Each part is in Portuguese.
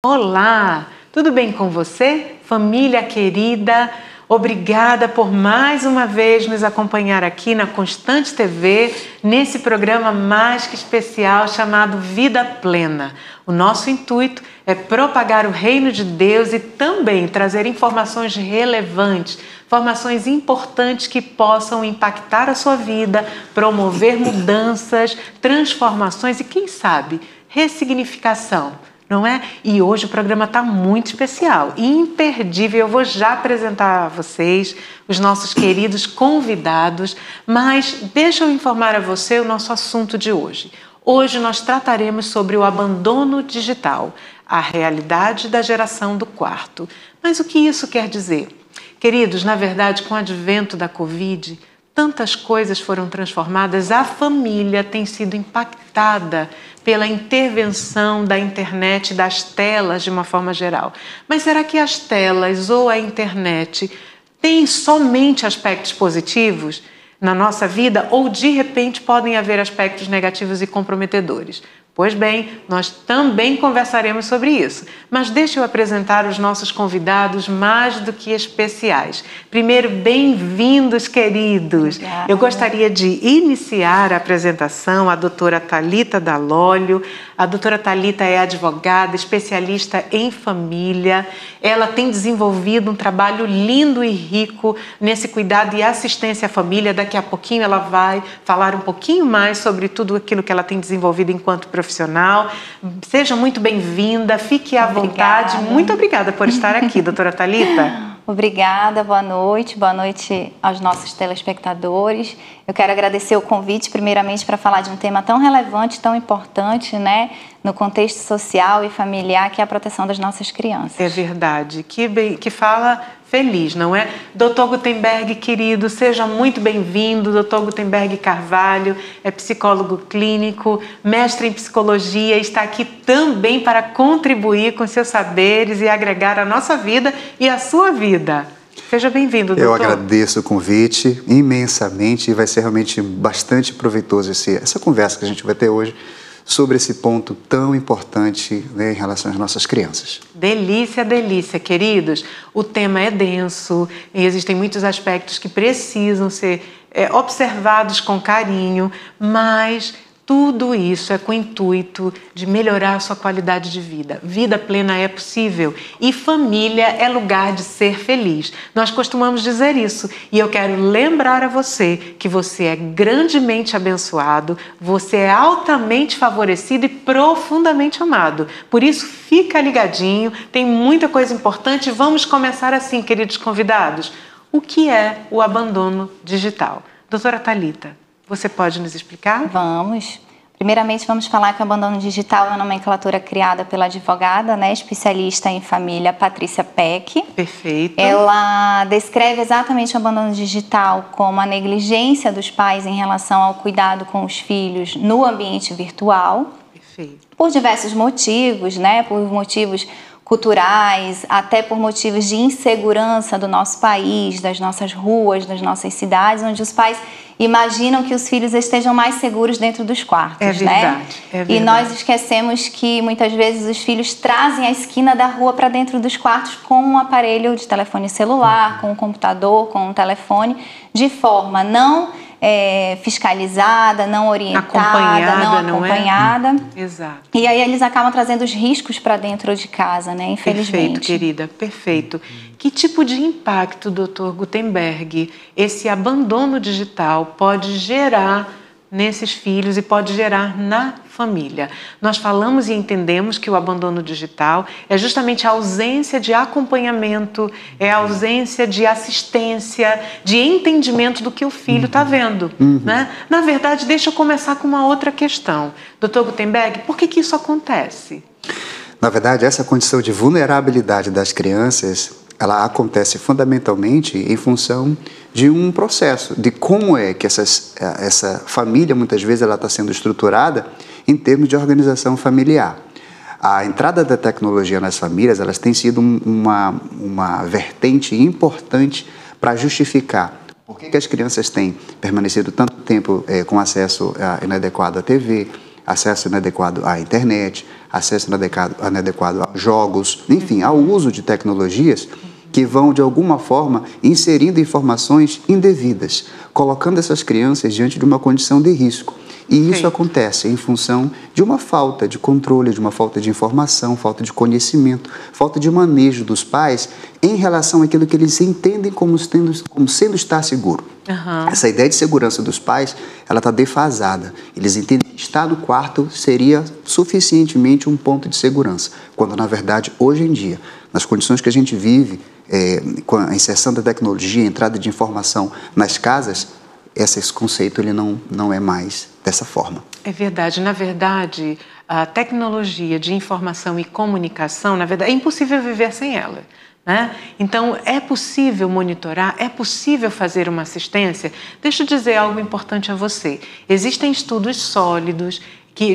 Olá, tudo bem com você? Família querida, obrigada por mais uma vez nos acompanhar aqui na Constante TV, nesse programa mais que especial chamado Vida Plena. O nosso intuito é propagar o reino de Deus e também trazer informações relevantes, informações importantes que possam impactar a sua vida, promover mudanças, transformações e, quem sabe, ressignificação. Não é? E hoje o programa está muito especial, imperdível. Eu vou já apresentar a vocês os nossos queridos convidados, mas deixa eu informar a você o nosso assunto de hoje. Hoje nós trataremos sobre o abandono digital, a realidade da geração do quarto. Mas o que isso quer dizer? Queridos, na verdade, com o advento da Covid, tantas coisas foram transformadas, a família tem sido impactada pela intervenção da internet e das telas de uma forma geral. Mas será que as telas ou a internet têm somente aspectos positivos na nossa vida ou de repente podem haver aspectos negativos e comprometedores? Pois bem, nós também conversaremos sobre isso, mas deixa eu apresentar os nossos convidados mais do que especiais. Primeiro, bem-vindos, queridos. Obrigada. Eu gostaria de iniciar a apresentação a doutora Thalita Dalólio. A doutora Thalita é advogada, especialista em família. Ela tem desenvolvido um trabalho lindo e rico nesse cuidado e assistência à família. Daqui a pouquinho ela vai falar um pouquinho mais sobre tudo aquilo que ela tem desenvolvido enquanto profissional. Seja muito bem-vinda, fique à vontade. Muito obrigada por estar aqui, doutora Thalita. Obrigada, boa noite aos nossos telespectadores. Eu quero agradecer o convite, primeiramente, para falar de um tema tão relevante, tão importante, né, no contexto social e familiar, que é a proteção das nossas crianças. É verdade, que fala feliz, não é? Dr. Gutenberg, querido, seja muito bem-vindo. Dr. Gutenberg Carvalho é psicólogo clínico, mestre em psicologia, está aqui também para contribuir com seus saberes e agregar a nossa vida e a sua vida. Seja bem-vindo, doutor. Eu agradeço o convite imensamente e vai ser realmente bastante proveitoso essa conversa que a gente vai ter hoje sobre esse ponto tão importante, né, em relação às nossas crianças. Delícia, delícia, queridos. O tema é denso e existem muitos aspectos que precisam ser observados com carinho, mas tudo isso é com o intuito de melhorar a sua qualidade de vida. Vida plena é possível e família é lugar de ser feliz. Nós costumamos dizer isso e eu quero lembrar a você que você é grandemente abençoado, você é altamente favorecido e profundamente amado. Por isso, fica ligadinho, tem muita coisa importante. Vamos começar assim, queridos convidados. O que é o abandono digital? Doutora Thalita, você pode nos explicar? Vamos. Primeiramente, vamos falar que o abandono digital é uma nomenclatura criada pela advogada, né, especialista em família, Patrícia Peck. Perfeito. Ela descreve exatamente o abandono digital como a negligência dos pais em relação ao cuidado com os filhos no ambiente virtual. Perfeito. Por diversos motivos, né, por motivos culturais, até por motivos de insegurança do nosso país, das nossas ruas, das nossas cidades, onde os pais imaginam que os filhos estejam mais seguros dentro dos quartos, é verdade, né? É verdade. E nós esquecemos que muitas vezes os filhos trazem a esquina da rua para dentro dos quartos com um aparelho de telefone celular, com um computador, com um telefone, de forma não fiscalizada, não orientada, não acompanhada. Exato. E aí eles acabam trazendo os riscos para dentro de casa, né? Infelizmente. Perfeito, querida, perfeito. Que tipo de impacto, doutor Gutenberg, esse abandono digital pode gerar nesses filhos e pode gerar na família? Nós falamos e entendemos que o abandono digital é justamente a ausência de acompanhamento, é a ausência de assistência, de entendimento do que o filho está vendo, né? Na verdade, deixa eu começar com uma outra questão. Doutor Gutenberg, por que isso acontece? Na verdade, essa condição de vulnerabilidade das crianças, ela acontece fundamentalmente em função de um processo, de como é que essa família, muitas vezes, ela está sendo estruturada em termos de organização familiar. A entrada da tecnologia nas famílias, elas têm sido uma vertente importante para justificar por que as crianças têm permanecido tanto tempo com acesso inadequado à TV, acesso inadequado à internet, acesso inadequado a jogos, enfim, ao uso de tecnologias que vão, de alguma forma, inserindo informações indevidas, colocando essas crianças diante de uma condição de risco. E isso acontece em função de uma falta de controle, de uma falta de informação, falta de conhecimento, falta de manejo dos pais em relação àquilo que eles entendem como sendo estar seguro. Essa ideia de segurança dos pais, ela está defasada. Eles entendem que estar no quarto seria suficientemente um ponto de segurança, quando, na verdade, hoje em dia, nas condições que a gente vive, com a inserção da tecnologia, a entrada de informação nas casas, esse conceito ele não é mais dessa forma. É verdade. Na verdade, a tecnologia de informação e comunicação, na verdade, é impossível viver sem ela, né? Então, é possível monitorar, é possível fazer uma assistência. Deixa eu dizer algo importante a você. Existem estudos sólidos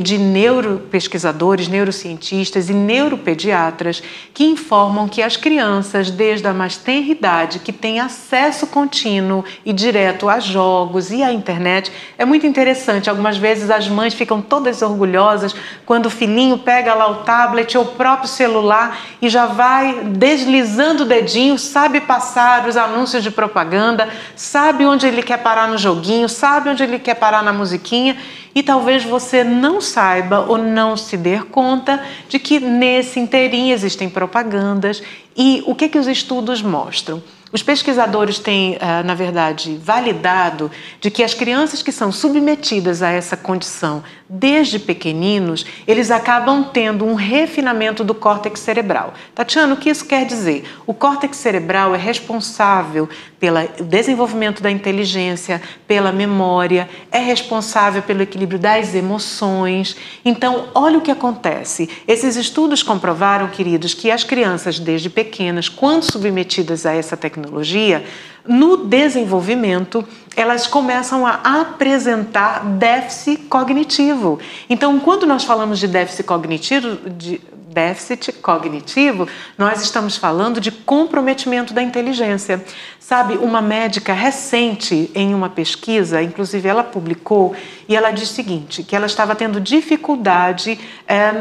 de neuropesquisadores, neurocientistas e neuropediatras que informam que as crianças, desde a mais tenra idade, que têm acesso contínuo e direto a jogos e à internet, é muito interessante. Algumas vezes as mães ficam todas orgulhosas quando o filhinho pega lá o tablet ou o próprio celular e já vai deslizando o dedinho, sabe passar os anúncios de propaganda, sabe onde ele quer parar no joguinho, sabe onde ele quer parar na musiquinha. E talvez você não saiba ou não se dê conta de que nesse inteirinho existem propagandas. E o que os estudos mostram? Os pesquisadores têm, na verdade, validado de que as crianças que são submetidas a essa condição desde pequeninos, eles acabam tendo um refinamento do córtex cerebral. Tatiana, o que isso quer dizer? O córtex cerebral é responsável pelo desenvolvimento da inteligência, pela memória, é responsável pelo equilíbrio das emoções. Então, olha o que acontece. Esses estudos comprovaram, queridos, que as crianças desde pequenas, quando submetidas a essa tecnologia, no desenvolvimento, elas começam a apresentar déficit cognitivo. Então, quando nós falamos de déficit cognitivo, nós estamos falando de comprometimento da inteligência. Sabe, uma médica recente, em uma pesquisa, inclusive ela publicou, e ela diz o seguinte, que ela estava tendo dificuldade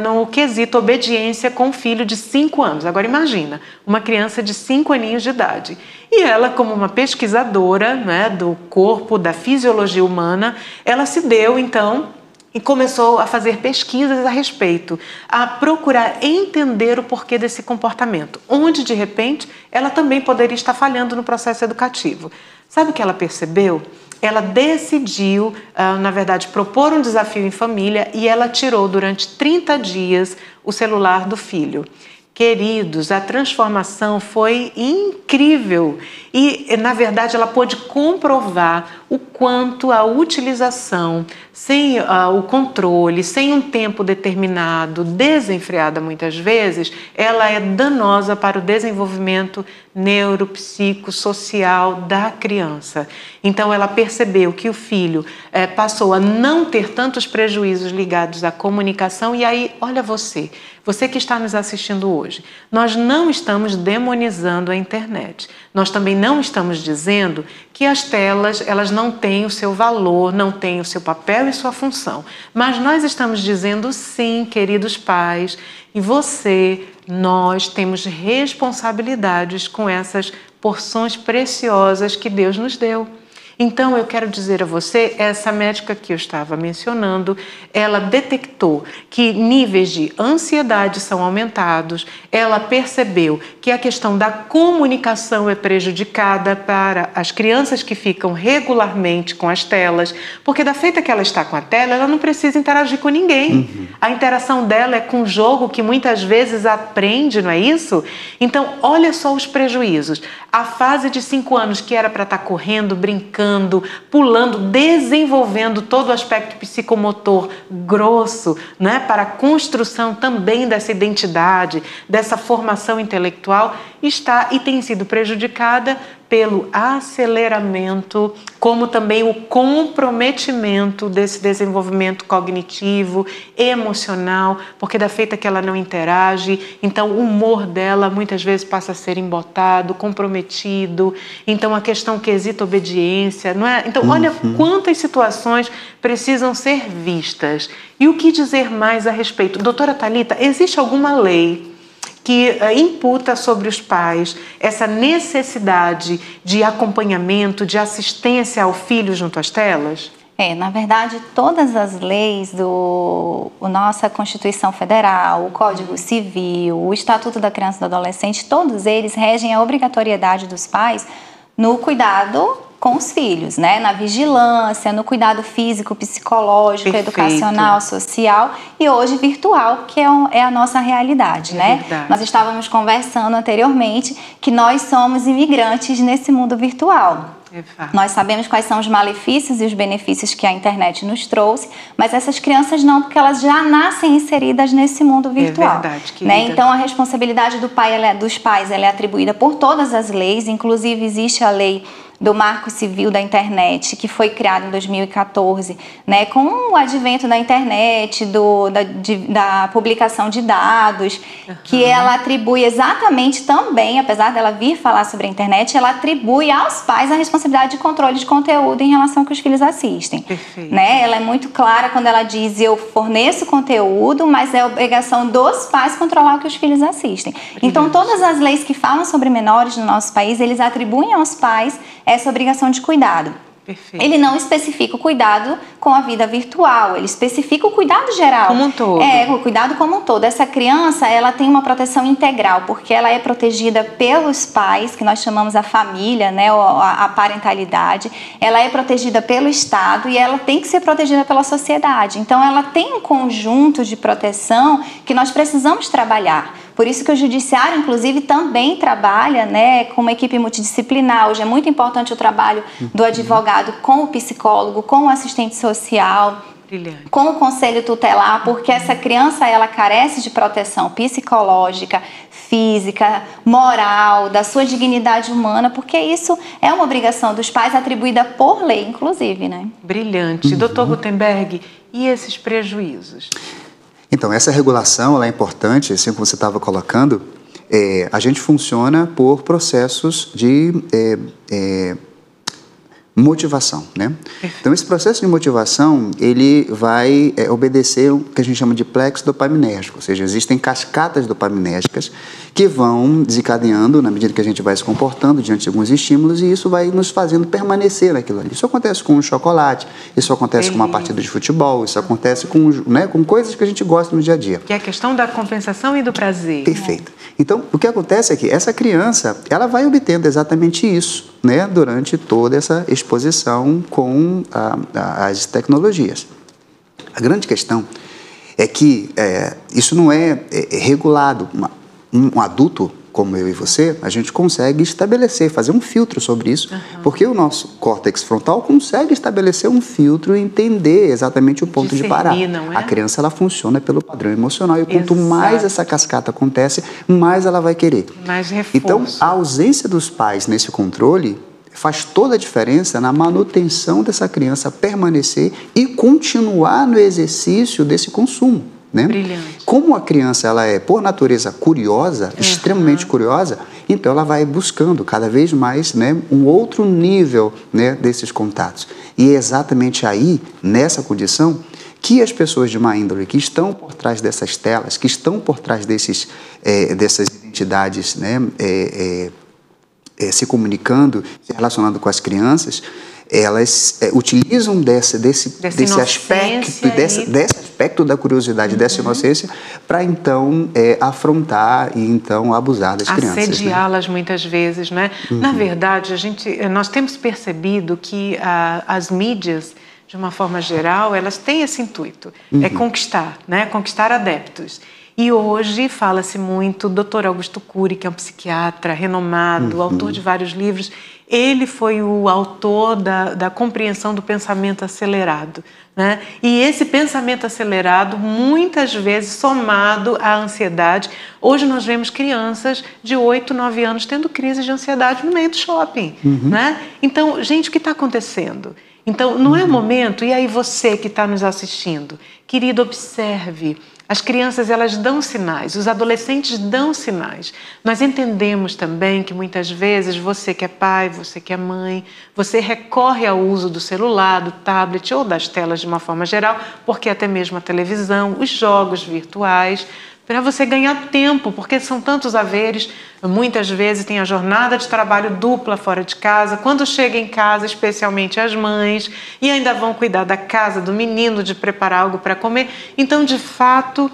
no quesito obediência com um filho de 5 anos. Agora imagina, uma criança de 5 aninhos de idade. E ela, como uma pesquisadora, né, do corpo, da fisiologia humana, ela se deu, então, e começou a fazer pesquisas a respeito, a procurar entender o porquê desse comportamento, onde, de repente, ela também poderia estar falhando no processo educativo. Sabe o que ela percebeu? Ela decidiu, na verdade, propor um desafio em família e ela tirou durante 30 dias o celular do filho. Queridos, a transformação foi incrível e, na verdade, ela pôde comprovar o quanto a utilização sem o controle, sem um tempo determinado, desenfreada muitas vezes, ela é danosa para o desenvolvimento neuropsicossocial da criança. Então, ela percebeu que o filho passou a não ter tantos prejuízos ligados à comunicação e aí, olha você que está nos assistindo hoje, nós não estamos demonizando a internet. Nós também não estamos dizendo que as telas, elas não têm o seu valor, não têm o seu papel e sua função. Mas nós estamos dizendo sim, queridos pais, e nós temos responsabilidades com essas porções preciosas que Deus nos deu. Então, eu quero dizer a você, essa médica que eu estava mencionando, ela detectou que níveis de ansiedade são aumentados, ela percebeu que a questão da comunicação é prejudicada para as crianças que ficam regularmente com as telas, porque da feita que ela está com a tela, ela não precisa interagir com ninguém. A interação dela é com o jogo que muitas vezes aprende, não é isso? Então, olha só os prejuízos. A fase de 5 anos que era para estar correndo, brincando, pulando, desenvolvendo todo o aspecto psicomotor grosso, né, para a construção também dessa identidade, dessa formação intelectual, está e tem sido prejudicada pelo aceleramento, como também o comprometimento desse desenvolvimento cognitivo, emocional, porque da feita que ela não interage, então o humor dela muitas vezes passa a ser embotado, comprometido, então a questão quesita obediência, não é? Então olha quantas situações precisam ser vistas. E o que dizer mais a respeito? Doutora Thalita, existe alguma lei que imputa sobre os pais essa necessidade de acompanhamento, de assistência ao filho junto às telas? Na verdade, todas as leis nossa Constituição Federal, o Código Civil, o Estatuto da Criança e do Adolescente, todos eles regem a obrigatoriedade dos pais no cuidado com os filhos, né? Na vigilância, no cuidado físico, psicológico, Perfeito. Educacional, social e hoje virtual, que é a nossa realidade, né? Verdade. Nós estávamos conversando anteriormente que nós somos imigrantes nesse mundo virtual. Nós sabemos quais são os malefícios e os benefícios que a internet nos trouxe, mas essas crianças não, porque elas já nascem inseridas nesse mundo virtual. É verdade, né? Então, a responsabilidade dos pais ela é atribuída por todas as leis, inclusive existe a lei do Marco Civil da Internet, que foi criado em 2014, né, com o advento da internet, da publicação de dados, que ela atribui exatamente também, apesar dela vir falar sobre a internet, ela atribui aos pais a responsabilidade de controle de conteúdo em relação ao que os filhos assistem. Perfeito. Né? Ela é muito clara quando ela diz: eu forneço conteúdo, mas é obrigação dos pais controlar o que os filhos assistem. Então, todas as leis que falam sobre menores no nosso país, eles atribuem aos pais essa obrigação de cuidado. Perfeito. Ele não especifica o cuidado com a vida virtual, ele especifica o cuidado geral. Como um todo. O cuidado como um todo. Essa criança, ela tem uma proteção integral, porque ela é protegida pelos pais, que nós chamamos a família, né, a parentalidade. Ela é protegida pelo Estado e ela tem que ser protegida pela sociedade. Então, ela tem um conjunto de proteção que nós precisamos trabalhar. Por isso que o judiciário, inclusive, também trabalha, né, com uma equipe multidisciplinar. Hoje é muito importante o trabalho do advogado com o psicólogo, com o assistente social, Brilhante. com o conselho tutelar, porque essa criança ela carece de proteção psicológica, física, moral, da sua dignidade humana, porque isso é uma obrigação dos pais atribuída por lei, inclusive, né? Brilhante. Doutor Gutenberg, e esses prejuízos? Então, essa regulação ela é importante, assim como você estava colocando, a gente funciona por processos de motivação, né? Então, esse processo de motivação, ele vai obedecer o que a gente chama de plexo dopaminérgico, ou seja, existem cascatas dopaminérgicas que vão desencadeando na medida que a gente vai se comportando diante de alguns estímulos e isso vai nos fazendo permanecer naquilo ali. Isso acontece com o chocolate, isso acontece com uma partida de futebol, isso acontece com coisas que a gente gosta no dia a dia. Que é a questão da compensação e do prazer. Perfeito. Então, o que acontece é que essa criança, ela vai obtendo exatamente isso, né, durante toda essa exposição com as tecnologias. A grande questão é que isso não é regulado. Um adulto como eu e você, a gente consegue estabelecer, fazer um filtro sobre isso, porque o nosso córtex frontal consegue estabelecer um filtro e entender exatamente o ponto de parar. Não é? A criança, ela funciona pelo padrão emocional e quanto mais essa cascata acontece, mais ela vai querer. Mais reforço. Então, a ausência dos pais nesse controle faz toda a diferença na manutenção dessa criança permanecer e continuar no exercício desse consumo. Né? Brilhante. Como a criança ela é, por natureza, curiosa, extremamente curiosa, então ela vai buscando cada vez mais, né, um outro nível, né, desses contatos. E é exatamente aí, nessa condição, que as pessoas de má índole que estão por trás dessas telas, que estão por trás dessas identidades, né, se comunicando, se relacionando com as crianças, elas utilizam desse aspecto, desse aspecto da curiosidade, dessa inocência, para então afrontar e então abusar das crianças. Assediá-las, né? Muitas vezes, né? Na verdade, nós temos percebido que as mídias, de uma forma geral, elas têm esse intuito, é conquistar, né? Conquistar adeptos. E hoje fala-se muito, o Dr. Augusto Cury, que é um psiquiatra renomado, autor de vários livros, ele foi o autor da compreensão do pensamento acelerado, né? E esse pensamento acelerado, muitas vezes somado à ansiedade, hoje nós vemos crianças de 8, 9 anos tendo crise de ansiedade no meio do shopping, né? Então, gente, o que está acontecendo? Então, não é momento, e aí você que está nos assistindo, querido, observe. As crianças, elas dão sinais, os adolescentes dão sinais. Nós entendemos também que muitas vezes você que é pai, você que é mãe, você recorre ao uso do celular, do tablet ou das telas de uma forma geral, porque até mesmo a televisão, os jogos virtuais, para você ganhar tempo, porque são tantos haveres, muitas vezes tem a jornada de trabalho dupla fora de casa, quando chega em casa, especialmente as mães, e ainda vão cuidar da casa, do menino, de preparar algo para comer. Então, de fato,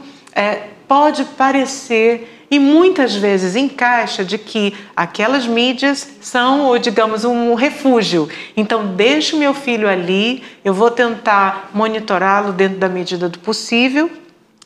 pode parecer, e muitas vezes encaixa, de que aquelas mídias são, digamos, um refúgio. Então, deixo meu filho ali, eu vou tentar monitorá-lo dentro da medida do possível,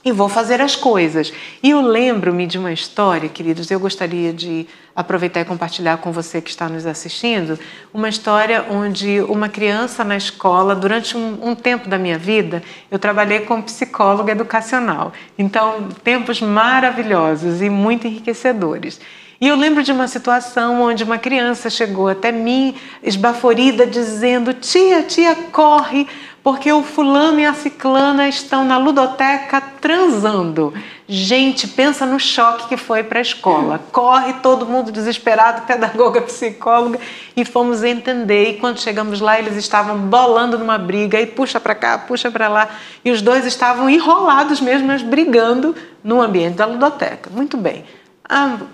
e vou fazer as coisas. E eu lembro-me de uma história, queridos, eu gostaria de aproveitar e compartilhar com você que está nos assistindo, uma história onde uma criança na escola, durante um tempo da minha vida, eu trabalhei como psicóloga educacional. Então, tempos maravilhosos e muito enriquecedores. E eu lembro de uma situação onde uma criança chegou até mim, esbaforida, dizendo: tia, corre, porque o fulano e a ciclana estão na ludoteca transando. Gente, pensa no choque que foi para a escola. Corre, todo mundo desesperado, pedagoga, psicóloga, e fomos entender. E quando chegamos lá, eles estavam bolando numa briga, e puxa para cá, puxa para lá. E os dois estavam enrolados mesmo, mas brigando no ambiente da ludoteca. Muito bem.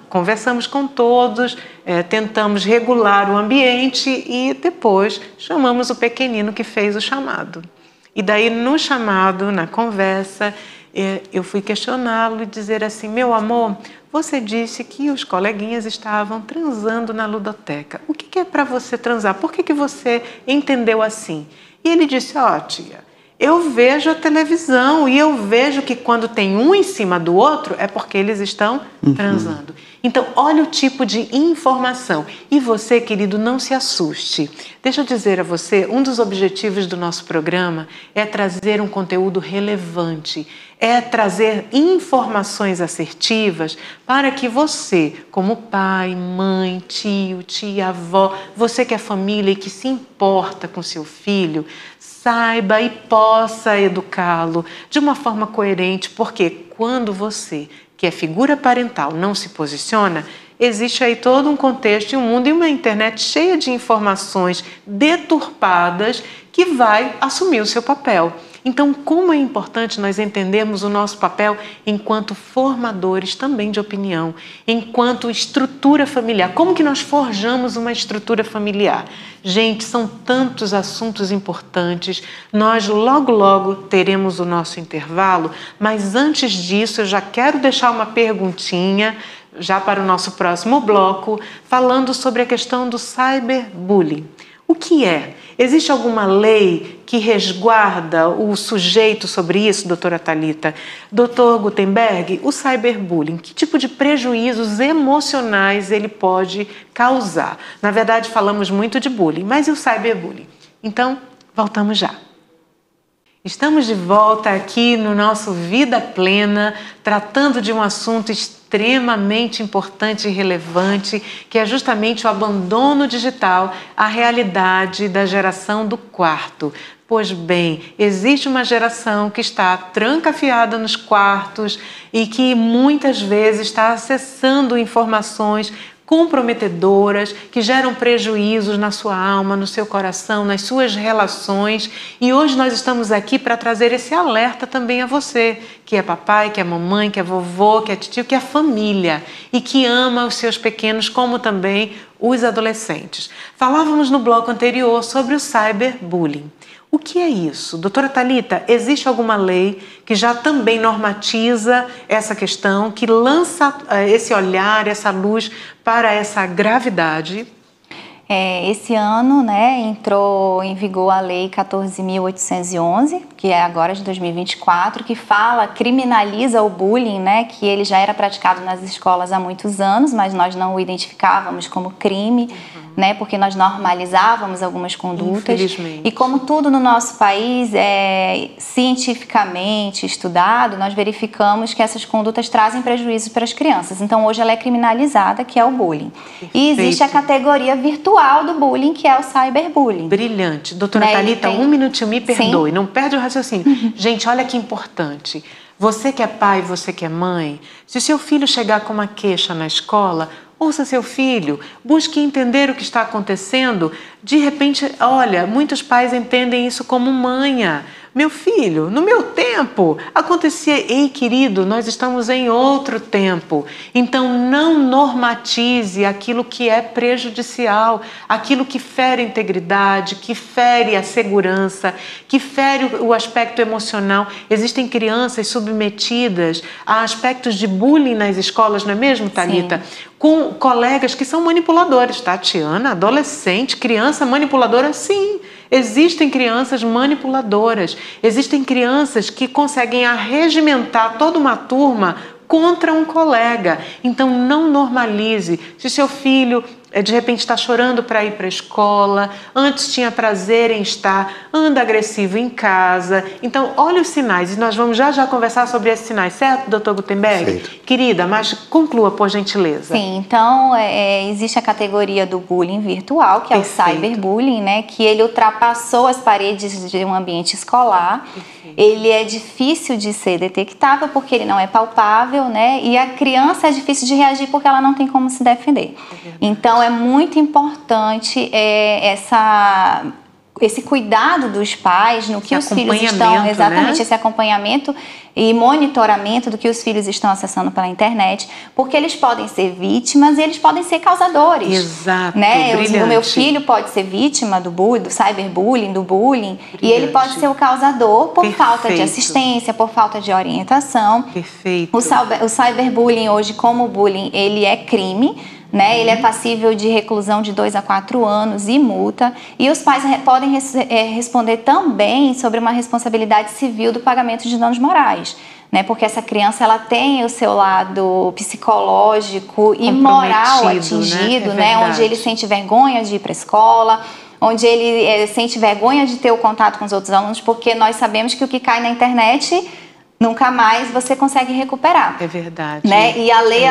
Conversamos com todos, tentamos regular o ambiente e depois chamamos o pequenino que fez o chamado. E daí, no chamado, na conversa, eu fui questioná-lo e dizer assim: meu amor, você disse que os coleguinhas estavam transando na ludoteca. O que é para você transar? Por que você entendeu assim? E ele disse: tia, eu vejo a televisão e eu vejo que quando tem um em cima do outro é porque eles estão transando. Então, olha o tipo de informação. E você, querido, não se assuste. Deixa eu dizer a você, um dos objetivos do nosso programa é trazer um conteúdo relevante, é trazer informações assertivas para que você, como pai, mãe, tio, tia, avó, você que é família e que se importa com seu filho, saiba e possa educá-lo de uma forma coerente, porque quando você, que é figura parental, não se posiciona, existe aí todo um contexto e um mundo e uma internet cheia de informações deturpadas que vai assumir o seu papel. Então, como é importante nós entendermos o nosso papel enquanto formadores também de opinião, enquanto estrutura familiar. Como que nós forjamos uma estrutura familiar? Gente, são tantos assuntos importantes. Nós logo teremos o nosso intervalo, mas antes disso eu já quero deixar uma perguntinha já para o nosso próximo bloco, falando sobre a questão do cyberbullying. O que é? Existe alguma lei que resguarda o sujeito sobre isso, doutora Thalita? Doutor Gutenberg, o cyberbullying, que tipo de prejuízos emocionais ele pode causar? Na verdade, falamos muito de bullying, mas e o cyberbullying? Então, voltamos já. Estamos de volta aqui no nosso Vida Plena, tratando de um assunto extremamente importante e relevante, que é justamente o abandono digital, a realidade da geração do quarto. Pois bem, existe uma geração que está trancafiada nos quartos e que muitas vezes está acessando informações comprometedoras, que geram prejuízos na sua alma, no seu coração, nas suas relações. E hoje nós estamos aqui para trazer esse alerta também a você, que é papai, que é mamãe, que é vovô, que é tio, que é família e que ama os seus pequenos, como também os adolescentes. Falávamos no bloco anterior sobre o cyberbullying. O que é isso? Doutora Thalita, existe alguma lei que já também normatiza essa questão, que lança esse olhar, essa luz para essa gravidade? Esse ano, entrou em vigor a Lei 14.811, que é agora de 2024, que criminaliza o bullying, né, que ele já era praticado nas escolas há muitos anos, mas nós não o identificávamos como crime, né, porque nós normalizávamos algumas condutas. Infelizmente. E como tudo no nosso país é cientificamente estudado, nós verificamos que essas condutas trazem prejuízo para as crianças. Então, hoje ela é criminalizada, que é o bullying. Perfeito. E existe a categoria virtual do bullying, que é o cyberbullying. Brilhante. Doutora Né, Thalita, tem... um minutinho, me perdoe, Sim. não perde o raciocínio. Gente, olha que importante. Você que é pai, você que é mãe, se o seu filho chegar com uma queixa na escola, ouça seu filho, busque entender o que está acontecendo. De repente, olha, muitos pais entendem isso como manha. Meu filho, no meu tempo, acontecia... Ei, querido, nós estamos em outro tempo. Então, não normatize aquilo que é prejudicial, aquilo que fere a integridade, que fere a segurança, que fere o aspecto emocional. Existem crianças submetidas a aspectos de bullying nas escolas, não é mesmo, Thalita? Sim. Com colegas que são manipuladores. Tatiana, adolescente, criança manipuladora, sim. Existem crianças manipuladoras. Existem crianças que conseguem arregimentar toda uma turma contra um colega. Então, não normalize. Se seu filho, de repente, está chorando para ir para a escola, antes tinha prazer em estar, anda agressivo em casa. Então, olha os sinais. E nós vamos já conversar sobre esses sinais, certo, doutor Gutenberg? Perfeito. Querida, mas conclua, por gentileza. Sim, então existe a categoria do bullying virtual, que é Perfeito. o cyberbullying, né? Que ele ultrapassou as paredes de um ambiente escolar. Perfeito. Ele é difícil de ser detectável porque ele não é palpável, né? E a criança é difícil de reagir porque ela não tem como se defender. Então é muito importante esse cuidado dos pais no que os filhos estão... Exatamente, né? Esse acompanhamento e monitoramento do que os filhos estão acessando pela internet, porque eles podem ser vítimas e eles podem ser causadores. Exato, né? brilhante. O meu filho pode ser vítima do bullying, do cyberbullying, do bullying, Brilhante. e ele pode ser o causador por falta de Perfeito. assistência, por falta de orientação. Perfeito. O cyberbullying hoje, como bullying, ele é crime, né? Ele é passível de reclusão de 2 a 4 anos e multa. E os pais podem responder também sobre uma responsabilidade civil do pagamento de danos morais, né? Porque essa criança ela tem o seu lado psicológico e moral atingido, né? Onde ele sente vergonha de ir para a escola, onde ele sente vergonha de ter o contato com os outros alunos, porque nós sabemos que o que cai na internet nunca mais você consegue recuperar. É verdade. Né? E a lei,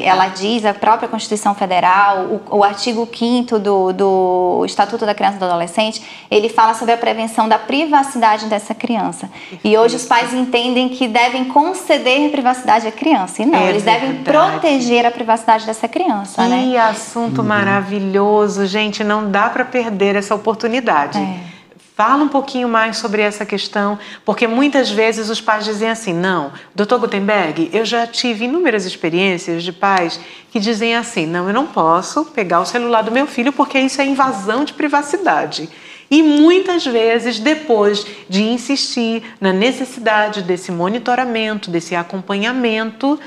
ela diz, a própria Constituição Federal, o artigo 5º do Estatuto da Criança e do Adolescente, ele fala sobre a prevenção da privacidade dessa criança. Perfeito. E hoje os pais entendem que devem conceder privacidade à criança. E não, eles devem proteger a privacidade dessa criança. Que assunto maravilhoso, gente, não dá para perder essa oportunidade. Fala um pouquinho mais sobre essa questão, porque muitas vezes os pais dizem assim, não, doutor Gutenberg, eu já tive inúmeras experiências de pais que dizem assim, não, eu não posso pegar o celular do meu filho porque isso é invasão de privacidade. E muitas vezes, depois de insistir na necessidade desse monitoramento, desse acompanhamento,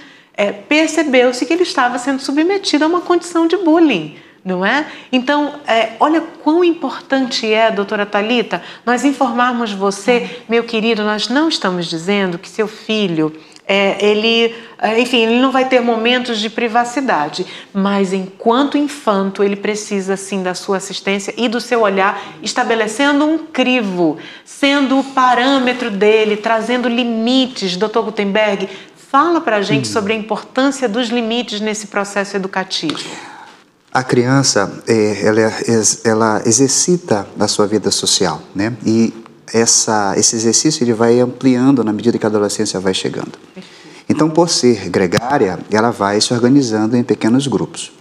percebeu-se que ele estava sendo submetido a uma condição de bullying. Não é? Então, olha quão importante doutora Thalita, nós informarmos você, meu querido, nós não estamos dizendo que seu filho, ele não vai ter momentos de privacidade, mas enquanto infanto, ele precisa sim da sua assistência e do seu olhar, estabelecendo um crivo, sendo o parâmetro dele, trazendo limites. Doutor Gutenberg, fala pra gente sobre a importância dos limites nesse processo educativo. A criança, ela exercita a sua vida social, né? E esse exercício ele vai ampliando na medida que a adolescência vai chegando. Então, por ser gregária, ela vai se organizando em pequenos grupos.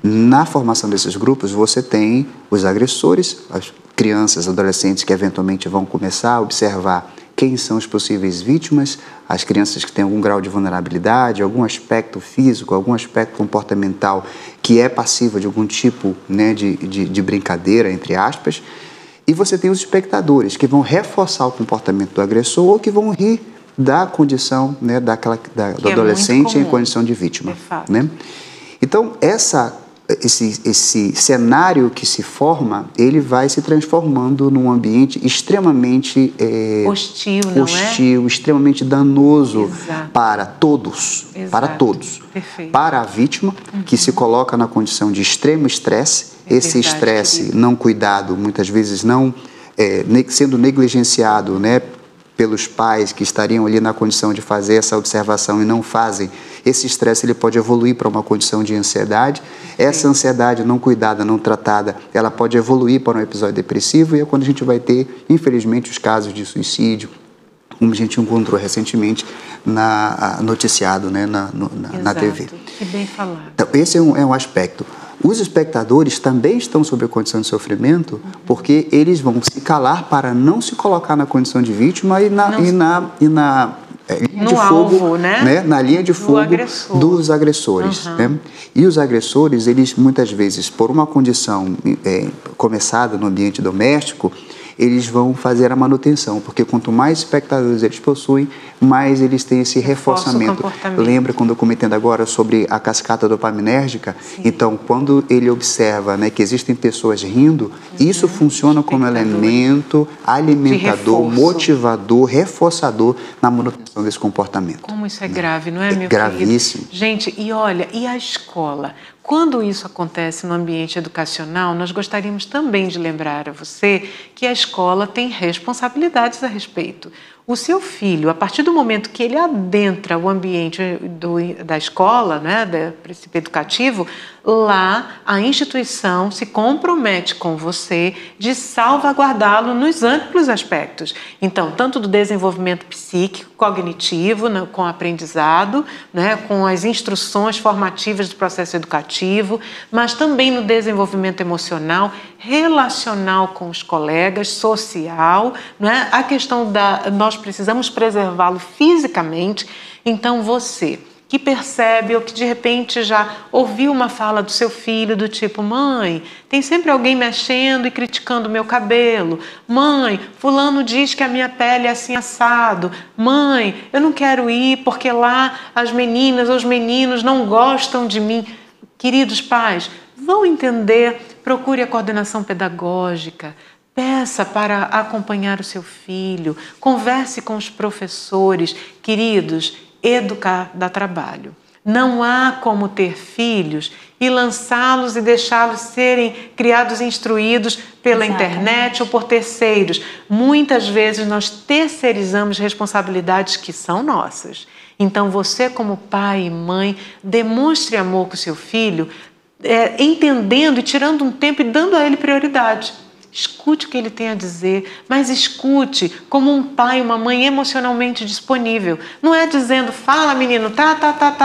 Na formação desses grupos, você tem os agressores, as crianças, adolescentes que eventualmente vão começar a observar quem são as possíveis vítimas, as crianças que têm algum grau de vulnerabilidade, algum aspecto físico, algum aspecto comportamental que é passível de algum tipo, né, de brincadeira, entre aspas. E você tem os espectadores que vão reforçar o comportamento do agressor ou que vão rir da condição, né, do adolescente em condição de vítima. Né? Então, essa esse cenário que se forma, ele vai se transformando num ambiente extremamente hostil, não hostil, extremamente danoso Exato. para todos, Exato. para todos. Perfeito. Para a vítima, que se coloca na condição de extremo estresse, esse estresse não cuidado, muitas vezes não sendo negligenciado, né, pelos pais que estariam ali na condição de fazer essa observação e não fazem, esse estresse ele pode evoluir para uma condição de ansiedade. Essa ansiedade não cuidada, não tratada, ela pode evoluir para um episódio depressivo e é quando a gente vai ter, infelizmente, os casos de suicídio, como a gente encontrou recentemente noticiado, né, na TV. Que bem falado. Então, esse é um aspecto. Os espectadores também estão sob a condição de sofrimento porque eles vão se calar para não se colocar na condição de vítima e na linha de fogo, alvo, né? Na linha de fogo dos agressores. Né? E os agressores, eles muitas vezes, por uma condição começada no ambiente doméstico, eles vão fazer a manutenção, porque quanto mais espectadores eles possuem, mais eles têm esse reforçamento. Lembra quando eu comentando agora sobre a cascata dopaminérgica? Sim. Então, quando ele observa, né, que existem pessoas rindo, isso funciona como elemento alimentador, motivador, reforçador na manutenção desse comportamento. Como isso é grave, não é, meu gravíssimo. Querido? Gente, e olha, e a escola? Quando isso acontece no ambiente educacional, nós gostaríamos também de lembrar a você que a escola tem responsabilidades a respeito. O seu filho, a partir do momento que ele adentra o ambiente da escola, né, do princípio educativo, lá a instituição se compromete com você de salvaguardá-lo nos amplos aspectos. Então, tanto do desenvolvimento psíquico, cognitivo, né, com aprendizado, né, com as instruções formativas do processo educativo, mas também no desenvolvimento emocional, relacional com os colegas, social, né, a questão nós precisamos preservá-lo fisicamente. Então, você que percebe ou que de repente já ouviu uma fala do seu filho do tipo: mãe, tem sempre alguém mexendo e criticando o meu cabelo. Mãe, fulano diz que a minha pele é assim assado. Mãe, eu não quero ir porque lá as meninas ou os meninos não gostam de mim. Queridos pais, vão entender, procure a coordenação pedagógica. Peça para acompanhar o seu filho, converse com os professores. Queridos, educar dá trabalho. Não há como ter filhos e lançá-los e deixá-los serem criados e instruídos pela internet ou por terceiros. Muitas vezes nós terceirizamos responsabilidades que são nossas. Então você, como pai e mãe, demonstre amor com o seu filho, entendendo e tirando um tempo e dando a ele prioridade. Escute o que ele tem a dizer, mas escute como um pai, uma mãe emocionalmente disponível. Não é dizendo: fala menino, tá,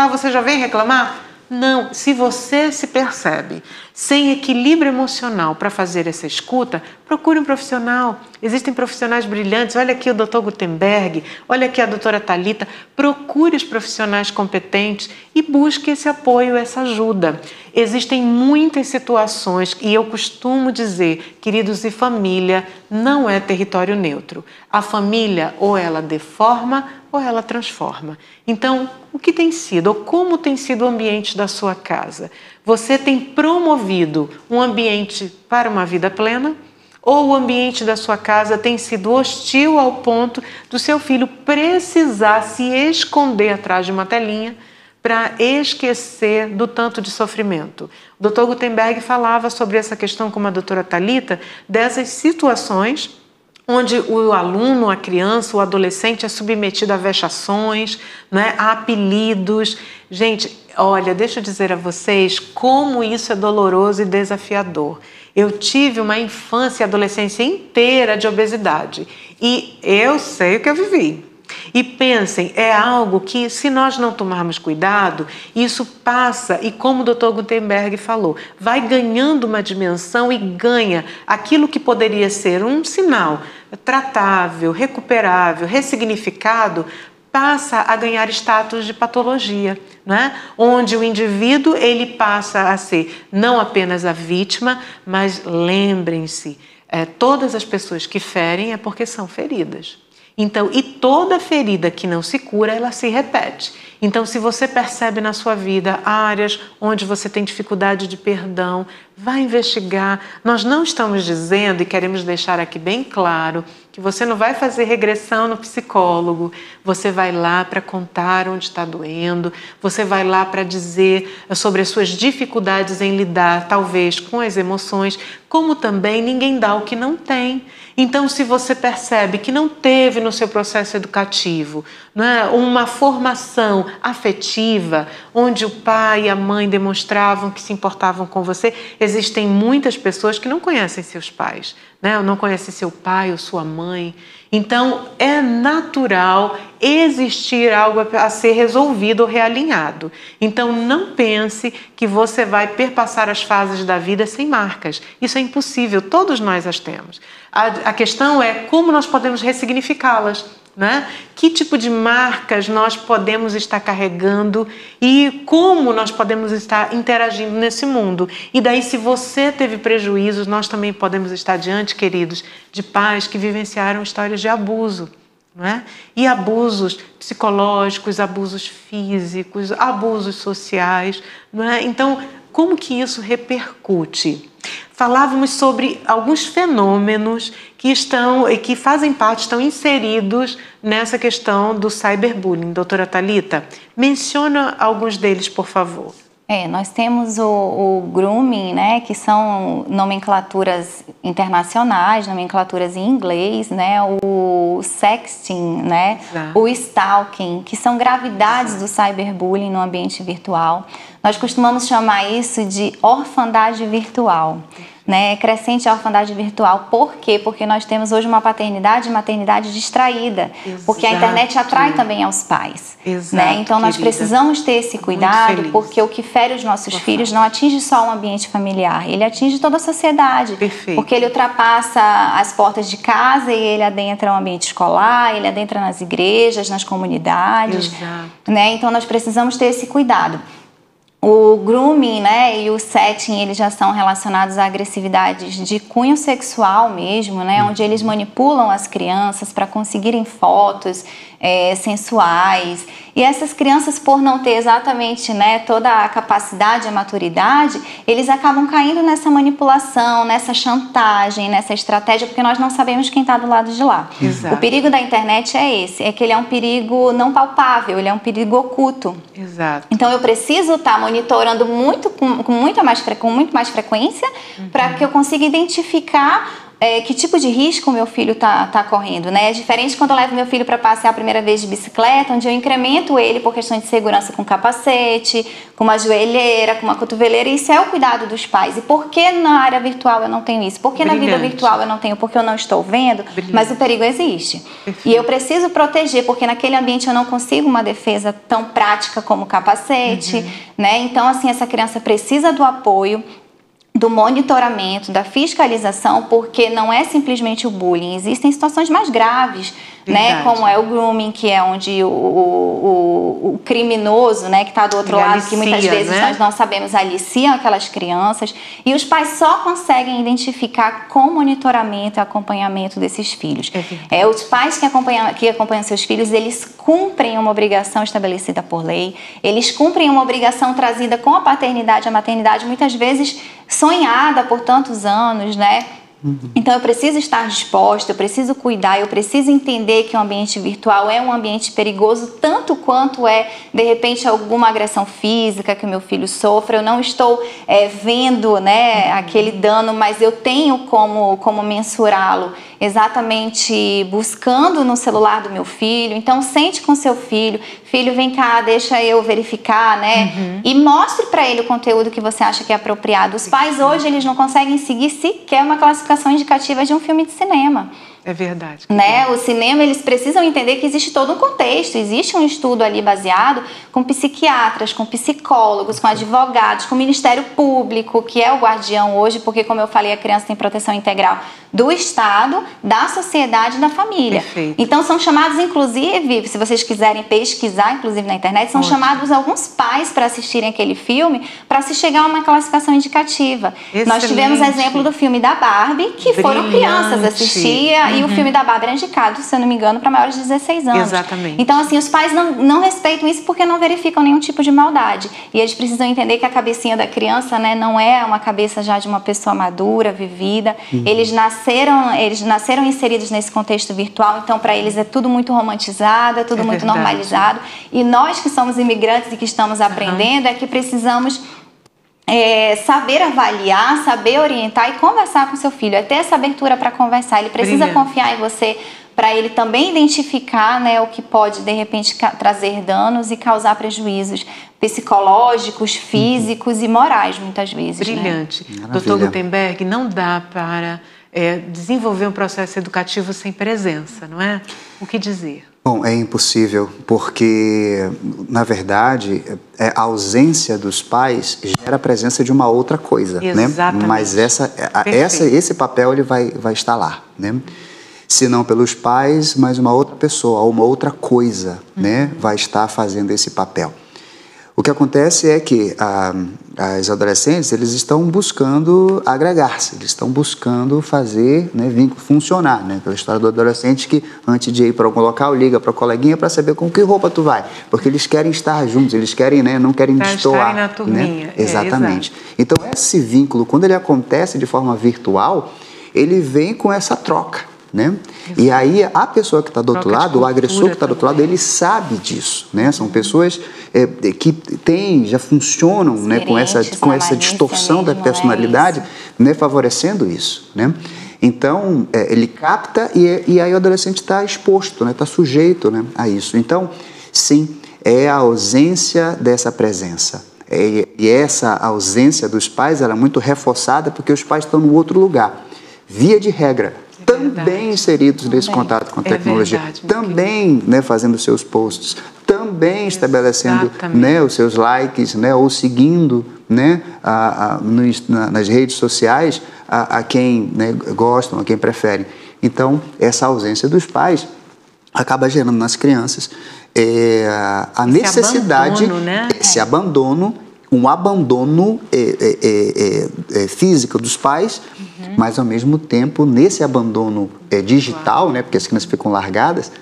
você já vem reclamar? Não, se você se percebe sem equilíbrio emocional para fazer essa escuta, procure um profissional. Existem profissionais brilhantes, olha aqui o Dr. Gutenberg, olha aqui a doutora Thalita. Procure os profissionais competentes e busque esse apoio, essa ajuda. Existem muitas situações e eu costumo dizer, queridos, e família não é território neutro. A família ou ela deforma ou ela transforma. Então, o que tem sido ou como tem sido o ambiente da sua casa? Você tem promovido um ambiente para uma vida plena ou o ambiente da sua casa tem sido hostil ao ponto do seu filho precisar se esconder atrás de uma telinha para esquecer do tanto de sofrimento? O Dr. Gutenberg falava sobre essa questão com a doutora Thalita, dessas situações onde o aluno, a criança, o adolescente é submetido a vexações, né, a apelidos. Gente, olha, deixa eu dizer a vocês como isso é doloroso e desafiador. Eu tive uma infância e adolescência inteira de obesidade e eu sei o que eu vivi. E pensem, é algo que, se nós não tomarmos cuidado, isso passa e, como o Dr. Gutenberg falou, vai ganhando uma dimensão e ganha aquilo que poderia ser um sinal tratável, recuperável, ressignificado, passa a ganhar status de patologia, né? Onde o indivíduo ele passa a ser não apenas a vítima, mas lembrem-se, todas as pessoas que ferem é porque são feridas. Então, e toda ferida que não se cura, ela se repete. Então, se você percebe na sua vida áreas onde você tem dificuldade de perdão, vá investigar. Nós não estamos dizendo, e queremos deixar aqui bem claro, que você não vai fazer regressão no psicólogo, você vai lá para contar onde está doendo, você vai lá para dizer sobre as suas dificuldades em lidar, talvez, com as emoções, como também ninguém dá o que não tem. Então, se você percebe que não teve no seu processo educativo, né, uma formação afetiva, onde o pai e a mãe demonstravam que se importavam com você, existem muitas pessoas que não conhecem seus pais, né, ou não conhecem seu pai ou sua mãe. Então, é natural existir algo a ser resolvido ou realinhado. Então, não pense que você vai perpassar as fases da vida sem marcas. Isso é impossível, todos nós as temos. A questão é como nós podemos ressignificá-las, né? Que tipo de marcas nós podemos estar carregando e como nós podemos estar interagindo nesse mundo. E daí, se você teve prejuízos, nós também podemos estar diante, queridos, de pais que vivenciaram histórias de abuso, não é? E abusos psicológicos, abusos físicos, abusos sociais, não é? Então, como que isso repercute? Falávamos sobre alguns fenômenos que fazem parte, estão inseridos nessa questão do cyberbullying. Doutora Thalita, menciona alguns deles, por favor. Nós temos o grooming, né, que são nomenclaturas internacionais, nomenclaturas em inglês, né, o sexting, né, o stalking, que são gravidades do cyberbullying no ambiente virtual. Nós costumamos chamar isso de orfandade virtual, né, crescente orfandade virtual. Por quê? Porque nós temos hoje uma paternidade e maternidade distraída, porque a internet atrai também aos pais. Né? Então nós precisamos ter esse cuidado, porque o que fere os nossos filhos não atinge só o ambiente familiar, ele atinge toda a sociedade. Perfeito. Porque ele ultrapassa as portas de casa e ele adentra o ambiente escolar, ele adentra nas igrejas, nas comunidades. Né? Então nós precisamos ter esse cuidado. O grooming, né, e o setting, eles já são relacionados a agressividades de cunho sexual mesmo, né, onde eles manipulam as crianças para conseguirem fotos sensuais. E essas crianças, por não ter exatamente, né, toda a capacidade, a maturidade, eles acabam caindo nessa manipulação, nessa chantagem, nessa estratégia, porque nós não sabemos quem está do lado de lá. Exato. O perigo da internet é esse, é que ele é um perigo não palpável, ele é um perigo oculto. Exato. Então eu preciso estar monitorando com muito mais frequência para que eu consiga identificar que tipo de risco o meu filho está correndo, né? É diferente quando eu levo meu filho para passear a primeira vez de bicicleta, onde eu incremento ele por questão de segurança com capacete, com uma joelheira, com uma cotoveleira. Isso é o cuidado dos pais. E por que na área virtual eu não tenho isso? Por que na vida virtual eu não tenho? Porque eu não estou vendo, mas o perigo existe. Perfeito. E eu preciso proteger, porque naquele ambiente eu não consigo uma defesa tão prática como capacete, né? Então, assim, essa criança precisa do apoio, do monitoramento, da fiscalização, porque não é simplesmente o bullying, existem situações mais graves, né, como é o grooming, que é onde o criminoso, né, que está do outro lado, que muitas vezes nós não sabemos, aliciam aquelas crianças, e os pais só conseguem identificar com monitoramento e acompanhamento desses filhos. Os pais que acompanham seus filhos, eles cumprem uma obrigação estabelecida por lei, eles cumprem uma obrigação trazida com a paternidade e a maternidade, muitas vezes sonhada por tantos anos, né? Então eu preciso estar disposta, eu preciso cuidar, eu preciso entender que o ambiente virtual é um ambiente perigoso, tanto quanto de repente, alguma agressão física que o meu filho sofra. Eu não estou vendo, né, aquele dano, mas eu tenho como mensurá-lo, exatamente buscando no celular do meu filho. Então sente com seu filho, vem cá, deixa eu verificar, né? E mostre para ele o conteúdo que você acha que é apropriado. Os pais hoje, eles não conseguem seguir sequer uma classificação indicativa de um filme de cinema. É verdade. Né? O cinema, eles precisam entender que existe todo um contexto, existe um estudo ali baseado com psiquiatras, com psicólogos, com advogados, com o Ministério Público, que é o guardião hoje, porque, como eu falei, a criança tem proteção integral do Estado, da sociedade e da família. Perfeito. Então são chamados, inclusive, se vocês quiserem pesquisar, inclusive na internet, são chamados alguns pais para assistirem aquele filme, para se chegar a uma classificação indicativa. Excelente. Nós tivemos exemplo do filme da Barbie, que foram crianças assistir E o filme da Barbie era indicado, se eu não me engano, para maiores de 16 anos. Exatamente. Então, assim, os pais não respeitam isso porque não verificam nenhum tipo de maldade. E eles precisam entender que a cabecinha da criança, né, não é uma cabeça já de uma pessoa madura, vivida. Eles nasceram inseridos nesse contexto virtual, então para eles é tudo muito romantizado, é tudo muito normalizado. E nós que somos imigrantes e que estamos aprendendo é que precisamos saber avaliar, saber orientar e conversar com seu filho, é ter essa abertura para conversar. Ele precisa confiar em você para ele também identificar, né, o que pode, de repente, trazer danos e causar prejuízos psicológicos, físicos e morais, muitas vezes. Brilhante. Né? Dr. Gutenberg, não dá para desenvolver um processo educativo sem presença, não é? O que dizer? Bom, é impossível, porque, na verdade, a ausência dos pais gera a presença de uma outra coisa, exatamente, né? Mas esse papel ele vai estar lá, né? Se não pelos pais, mas uma outra pessoa, ou uma outra coisa, né, vai estar fazendo esse papel. O que acontece é que as adolescentes, eles estão buscando agregar-se, eles estão buscando fazer, né, vínculo funcionar, né? Aquela história do adolescente que, antes de ir para algum local, liga para a coleguinha para saber com que roupa tu vai, porque eles querem estar juntos, eles querem, né, não querem destoar. Na turminha. Né? Exatamente. Então, esse vínculo, quando ele acontece de forma virtual, ele vem com essa troca. Né? E aí a pessoa que está do outro lado, o agressor que está do outro lado, ele sabe disso, né? São pessoas que já funcionam, né, com essa distorção da personalidade, né, favorecendo isso, né? Então ele capta e aí o adolescente está exposto, né, está sujeito, né, a isso. Então sim, é a ausência dessa presença. E essa ausência dos pais ela é muito reforçada porque os pais estão no outro lugar, via de regra. Também inseridos nesse contato com a tecnologia, também, né, fazendo seus posts, também estabelecendo, né, os seus likes, né, ou seguindo, né, nas redes sociais a quem, né, gostam, a quem preferem. Então, essa ausência dos pais acaba gerando nas crianças a necessidade, abandono, né? Esse abandono, um abandono físico dos pais, mas ao mesmo tempo, nesse abandono digital, né, porque as crianças ficam largadas,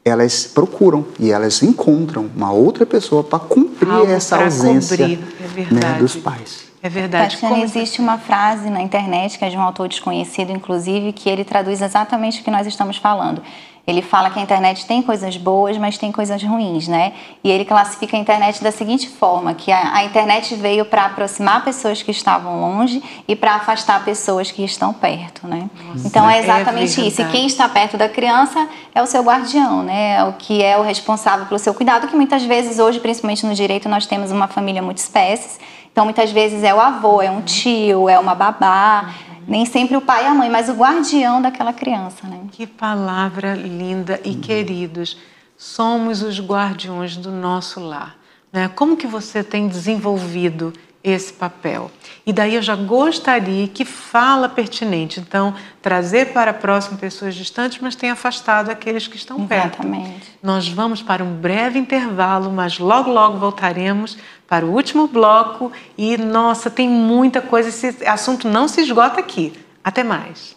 elas procuram e elas encontram uma outra pessoa para cumprir essa ausência, né, dos pais. É verdade. Tatiana, existe uma frase na internet que é de um autor desconhecido, inclusive, que ele traduz exatamente o que nós estamos falando. Ele fala que a internet tem coisas boas, mas tem coisas ruins, né? E ele classifica a internet da seguinte forma, que a internet veio para aproximar pessoas que estavam longe e para afastar pessoas que estão perto, né? Nossa, então é exatamente isso. E quem está perto da criança é o seu guardião, né? É o que é o responsável pelo seu cuidado, que muitas vezes hoje, principalmente no direito, nós temos uma família multiespécies. Então, muitas vezes é o avô, é um tio, é uma babá, nem sempre o pai e a mãe, mas o guardião daquela criança, né? Que palavra linda e queridos, somos os guardiões do nosso lar, né? Como que você tem desenvolvido esse papel? E daí eu já gostaria que fala pertinente, então, trazer para próximo pessoas distantes, mas tem afastado aqueles que estão perto. Exatamente. Nós vamos para um breve intervalo, mas logo, logo voltaremos para o último bloco e, nossa, tem muita coisa, esse assunto não se esgota aqui. Até mais.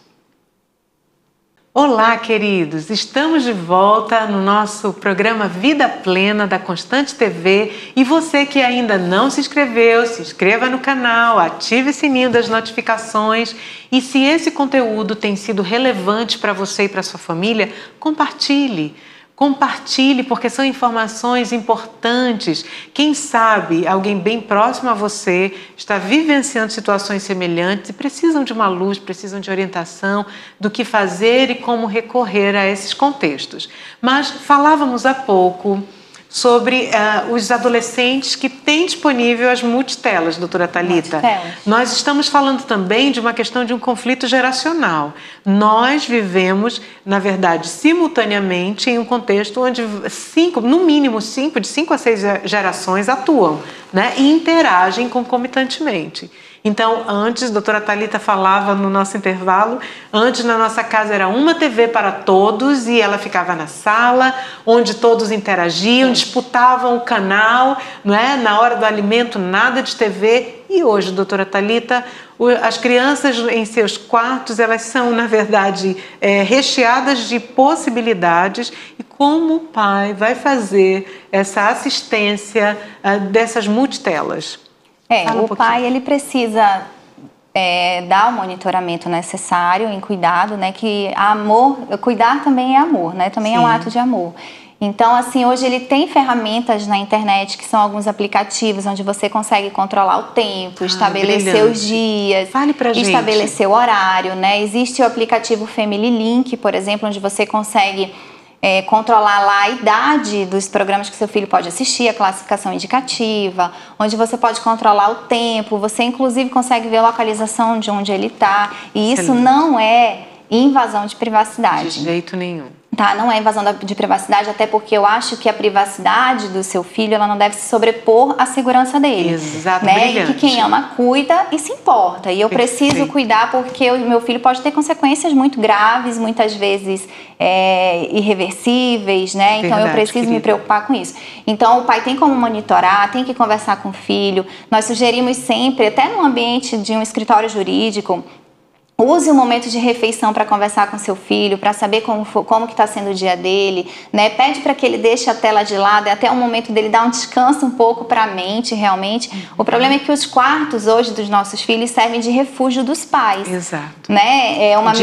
Olá, queridos! Estamos de volta no nosso programa Vida Plena da Constante TV e você que ainda não se inscreveu, se inscreva no canal, ative o sininho das notificações e se esse conteúdo tem sido relevante para você e para sua família, compartilhe. Compartilhe, porque são informações importantes. Quem sabe alguém bem próximo a você está vivenciando situações semelhantes e precisam de uma luz, precisam de orientação do que fazer e como recorrer a esses contextos. Mas falávamos há pouco sobre os adolescentes que têm disponível as multitelas, doutora Thalita. Nós estamos falando também de uma questão de um conflito geracional. Nós vivemos, na verdade, simultaneamente em um contexto onde no mínimo de 5 a 6 gerações atuam, né, e interagem concomitantemente. Então, antes, a doutora Thalita falava no nosso intervalo, antes na nossa casa era uma TV para todos e ela ficava na sala, onde todos interagiam, disputavam o canal, não é? Na hora do alimento, nada de TV. E hoje, doutora Thalita, as crianças em seus quartos, elas são, na verdade, recheadas de possibilidades. E como o pai vai fazer essa assistência dessas multitelas? O pai, ele precisa dar o monitoramento necessário em cuidado, né? Que cuidar também é amor, né? Também é um ato de amor. Então, assim, hoje ele tem ferramentas na internet que são alguns aplicativos onde você consegue controlar o tempo, estabelecer os dias, fale pra gente. Estabelecer o horário, né? Existe o aplicativo Family Link, por exemplo, onde você consegue controlar lá a idade dos programas que seu filho pode assistir, a classificação indicativa, onde você pode controlar o tempo, você inclusive consegue ver a localização de onde ele está, e isso não é invasão de privacidade. De jeito nenhum. Tá, não é invasão de privacidade, até porque eu acho que a privacidade do seu filho, ela não deve se sobrepor à segurança dele. Exato, né? brilhante. E que quem ama cuida e se importa. E eu preciso cuidar porque o meu filho pode ter consequências muito graves, muitas vezes irreversíveis, né? Então eu preciso me preocupar com isso. Então o pai tem como monitorar, tem que conversar com o filho. Nós sugerimos sempre, até no ambiente de um escritório jurídico, use o momento de refeição para conversar com seu filho, para saber como que está sendo o dia dele, né? Pede para que ele deixe a tela de lado, até o momento dele dar um descanso um pouco para a mente, realmente. O problema é que os quartos hoje dos nossos filhos servem de refúgio dos pais. Exato. Né? É uma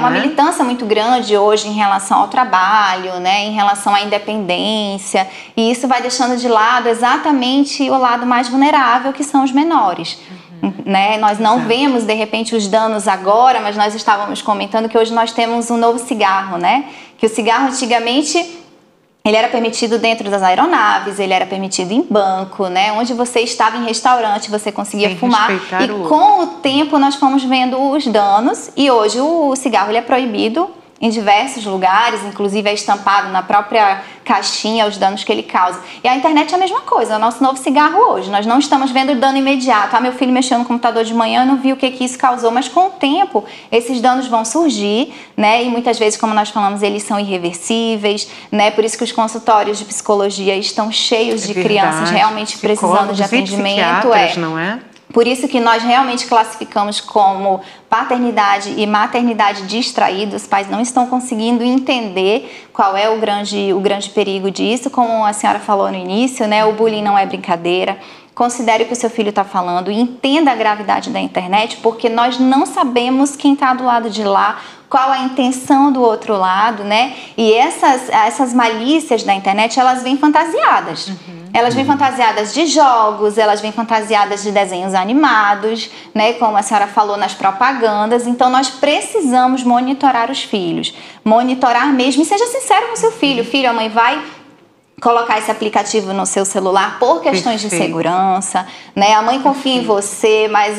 militância muito grande hoje em relação ao trabalho, né? Em relação à independência, e isso vai deixando de lado exatamente o lado mais vulnerável, que são os menores. Né? Nós não vemos, de repente, os danos agora, mas nós estávamos comentando que hoje nós temos um novo cigarro, né? Que o cigarro, antigamente, ele era permitido dentro das aeronaves, ele era permitido em banco, né? Onde você estava em restaurante, você conseguia fumar. E com o tempo, nós fomos vendo os danos, e hoje o cigarro ele é proibido em diversos lugares, inclusive é estampado na própria caixinha os danos que ele causa. E a internet é a mesma coisa, é o nosso novo cigarro hoje. Nós não estamos vendo dano imediato. Meu filho mexeu no computador de manhã, eu não vi o que isso causou, mas com o tempo esses danos vão surgir, né? E muitas vezes, como nós falamos, eles são irreversíveis, né? Por isso que os consultórios de psicologia estão cheios de crianças realmente precisando de atendimento. Não é? Por isso que nós realmente classificamos como paternidade e maternidade distraída. Os pais não estão conseguindo entender qual é o grande perigo disso. Como a senhora falou no início, né? O bullying não é brincadeira. Considere o que o seu filho está falando e entenda a gravidade da internet, porque nós não sabemos quem está do lado de lá, qual a intenção do outro lado, né? E essas malícias da internet, elas vêm fantasiadas. Elas vêm fantasiadas de jogos, elas vêm fantasiadas de desenhos animados, né? Como a senhora falou, nas propagandas. Então, nós precisamos monitorar os filhos. Monitorar mesmo, e seja sincero com o seu filho. Filho, a mãe vai colocar esse aplicativo no seu celular por questões de segurança, né? A mãe confia em você, mas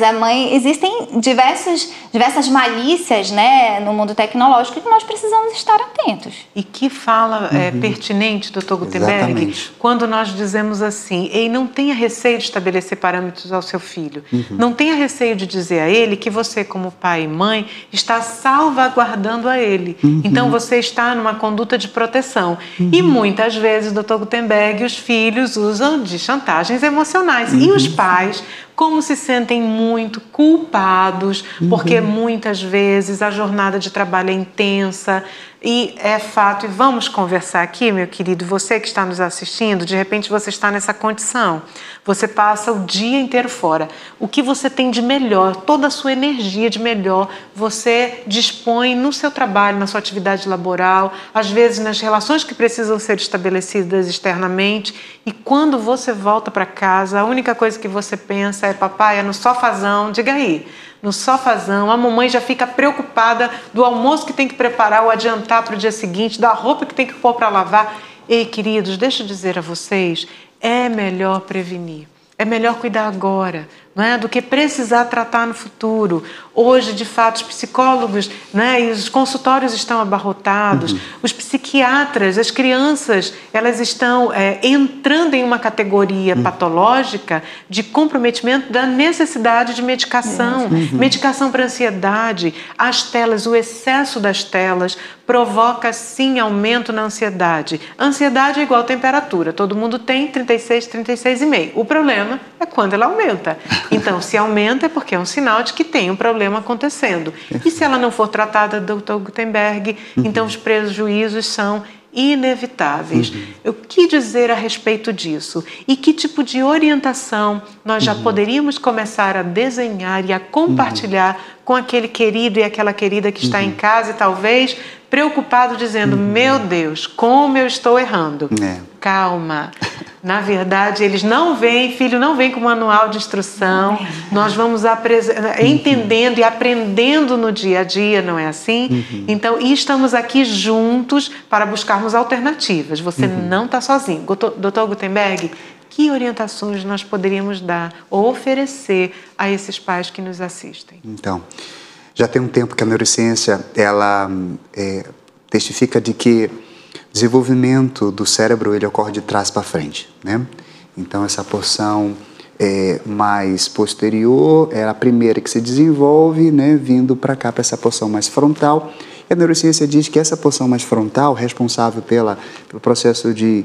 existem diversas malícias, né, no mundo tecnológico que nós precisamos estar atentos. E que fala pertinente, doutor Gutenberg, quando nós dizemos assim: ei, não tenha receio de estabelecer parâmetros ao seu filho, não tenha receio de dizer a ele que você, como pai e mãe, está salvaguardando a ele. Então você está numa conduta de proteção. E muitas vezes, doutor Gutenberg, os filhos usam de chantagens emocionais. E os pais, como se sentem muito culpados, porque muitas vezes a jornada de trabalho é intensa, e é fato, e vamos conversar aqui, meu querido, você que está nos assistindo, de repente você está nessa condição, você passa o dia inteiro fora, o que você tem de melhor, toda a sua energia de melhor, você dispõe no seu trabalho, na sua atividade laboral, às vezes nas relações que precisam ser estabelecidas externamente, e quando você volta para casa, a única coisa que você pensa é: papai, é no sofazão, diga aí, no sofazão, a mamãe já fica preocupada do almoço que tem que preparar ou adiantar para o dia seguinte, da roupa que tem que pôr para lavar. Ei, queridos, deixa eu dizer a vocês, é melhor prevenir, é melhor cuidar agora, não é? Do que precisar tratar no futuro. Hoje, de fato, os psicólogos, né, e os consultórios estão abarrotados, os psiquiatras, as crianças, elas estão entrando em uma categoria patológica de comprometimento da necessidade de medicação, medicação para ansiedade, as telas, o excesso das telas provoca, sim, aumento na ansiedade. Ansiedade é igual a temperatura, todo mundo tem 36, 36,5. O problema é quando ela aumenta. Então, se aumenta é porque é um sinal de que tem um problema acontecendo. E se ela não for tratada, Dr. Gutenberg, então os prejuízos são inevitáveis. O que dizer a respeito disso? E que tipo de orientação nós já poderíamos começar a desenhar e a compartilhar com aquele querido e aquela querida que está em casa e talvez preocupado dizendo, meu Deus, como eu estou errando. Calma. Na verdade, eles não vêm, filho não vem com manual de instrução, nós vamos entendendo e aprendendo no dia a dia, não é assim? Então, e estamos aqui juntos para buscarmos alternativas. Você não está sozinho. Dr. Gutenberg, que orientações nós poderíamos dar ou oferecer a esses pais que nos assistem? Então, já tem um tempo que a neurociência, ela testifica de que o desenvolvimento do cérebro, ele ocorre de trás para frente, né? Então, essa porção mais posterior é a primeira que se desenvolve, né, vindo para cá, para essa porção mais frontal. E a neurociência diz que essa porção mais frontal, responsável pelo processo de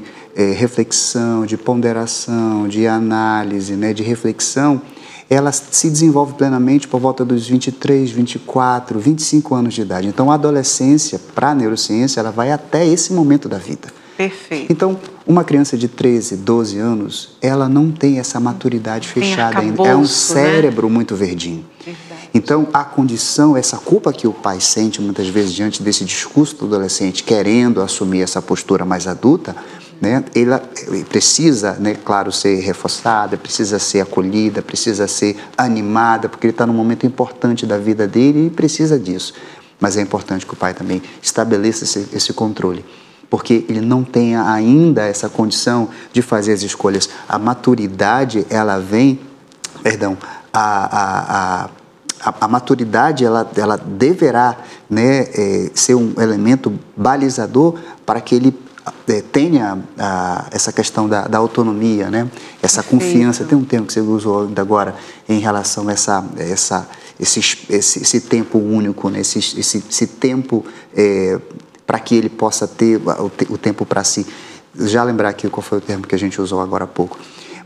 reflexão, de ponderação, de análise, né, de reflexão, ela se desenvolve plenamente por volta dos 23, 24, 25 anos de idade. Então, a adolescência, para a neurociência, ela vai até esse momento da vida. Perfeito. Então, uma criança de 13, 12 anos, ela não tem essa maturidade fechada ainda. É um cérebro, né, muito verdinho. Verdade. Então, a condição, essa culpa que o pai sente muitas vezes diante desse discurso do adolescente querendo assumir essa postura mais adulta, né, ela precisa, né, claro, ser reforçada, precisa ser acolhida, precisa ser animada, porque ele está num momento importante da vida dele e precisa disso. Mas é importante que o pai também estabeleça esse controle, porque ele não tem ainda essa condição de fazer as escolhas. A maturidade, ela vem, a maturidade, ela deverá, né, ser um elemento balizador para que ele tenha essa questão da autonomia, né? Essa confiança. Tem um termo que você usou ainda agora em relação a esse tempo único, né? esse tempo para que ele possa ter o tempo para si. Já lembrar aqui qual foi o termo que a gente usou agora há pouco.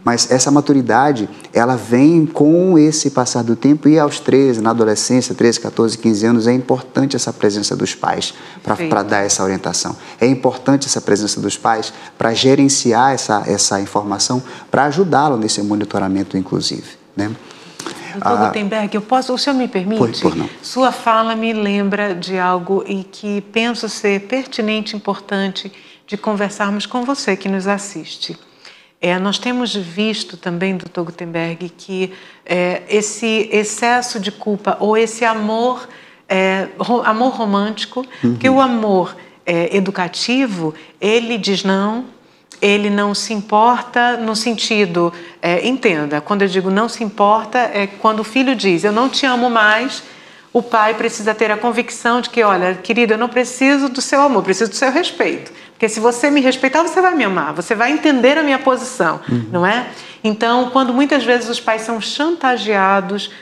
Mas essa maturidade, ela vem com esse passar do tempo e aos 13, na adolescência, 13, 14, 15 anos, é importante essa presença dos pais para dar essa orientação. É importante essa presença dos pais para gerenciar essa informação, para ajudá-lo nesse monitoramento, inclusive, né? Dr. Gutenberg, o senhor me permite? Por não. Sua fala me lembra de algo e que penso ser pertinente e importante de conversarmos com você que nos assiste. Nós temos visto também, Dr. Gutenberg, que esse excesso de culpa ou esse amor romântico, que o amor educativo, ele diz não, ele não se importa no sentido, entenda, quando eu digo não se importa, é quando o filho diz, eu não te amo mais, o pai precisa ter a convicção de que, olha, querido, eu não preciso do seu amor, preciso do seu respeito. Porque se você me respeitar, você vai me amar, você vai entender a minha posição, não é? Então, quando muitas vezes os pais são chantageados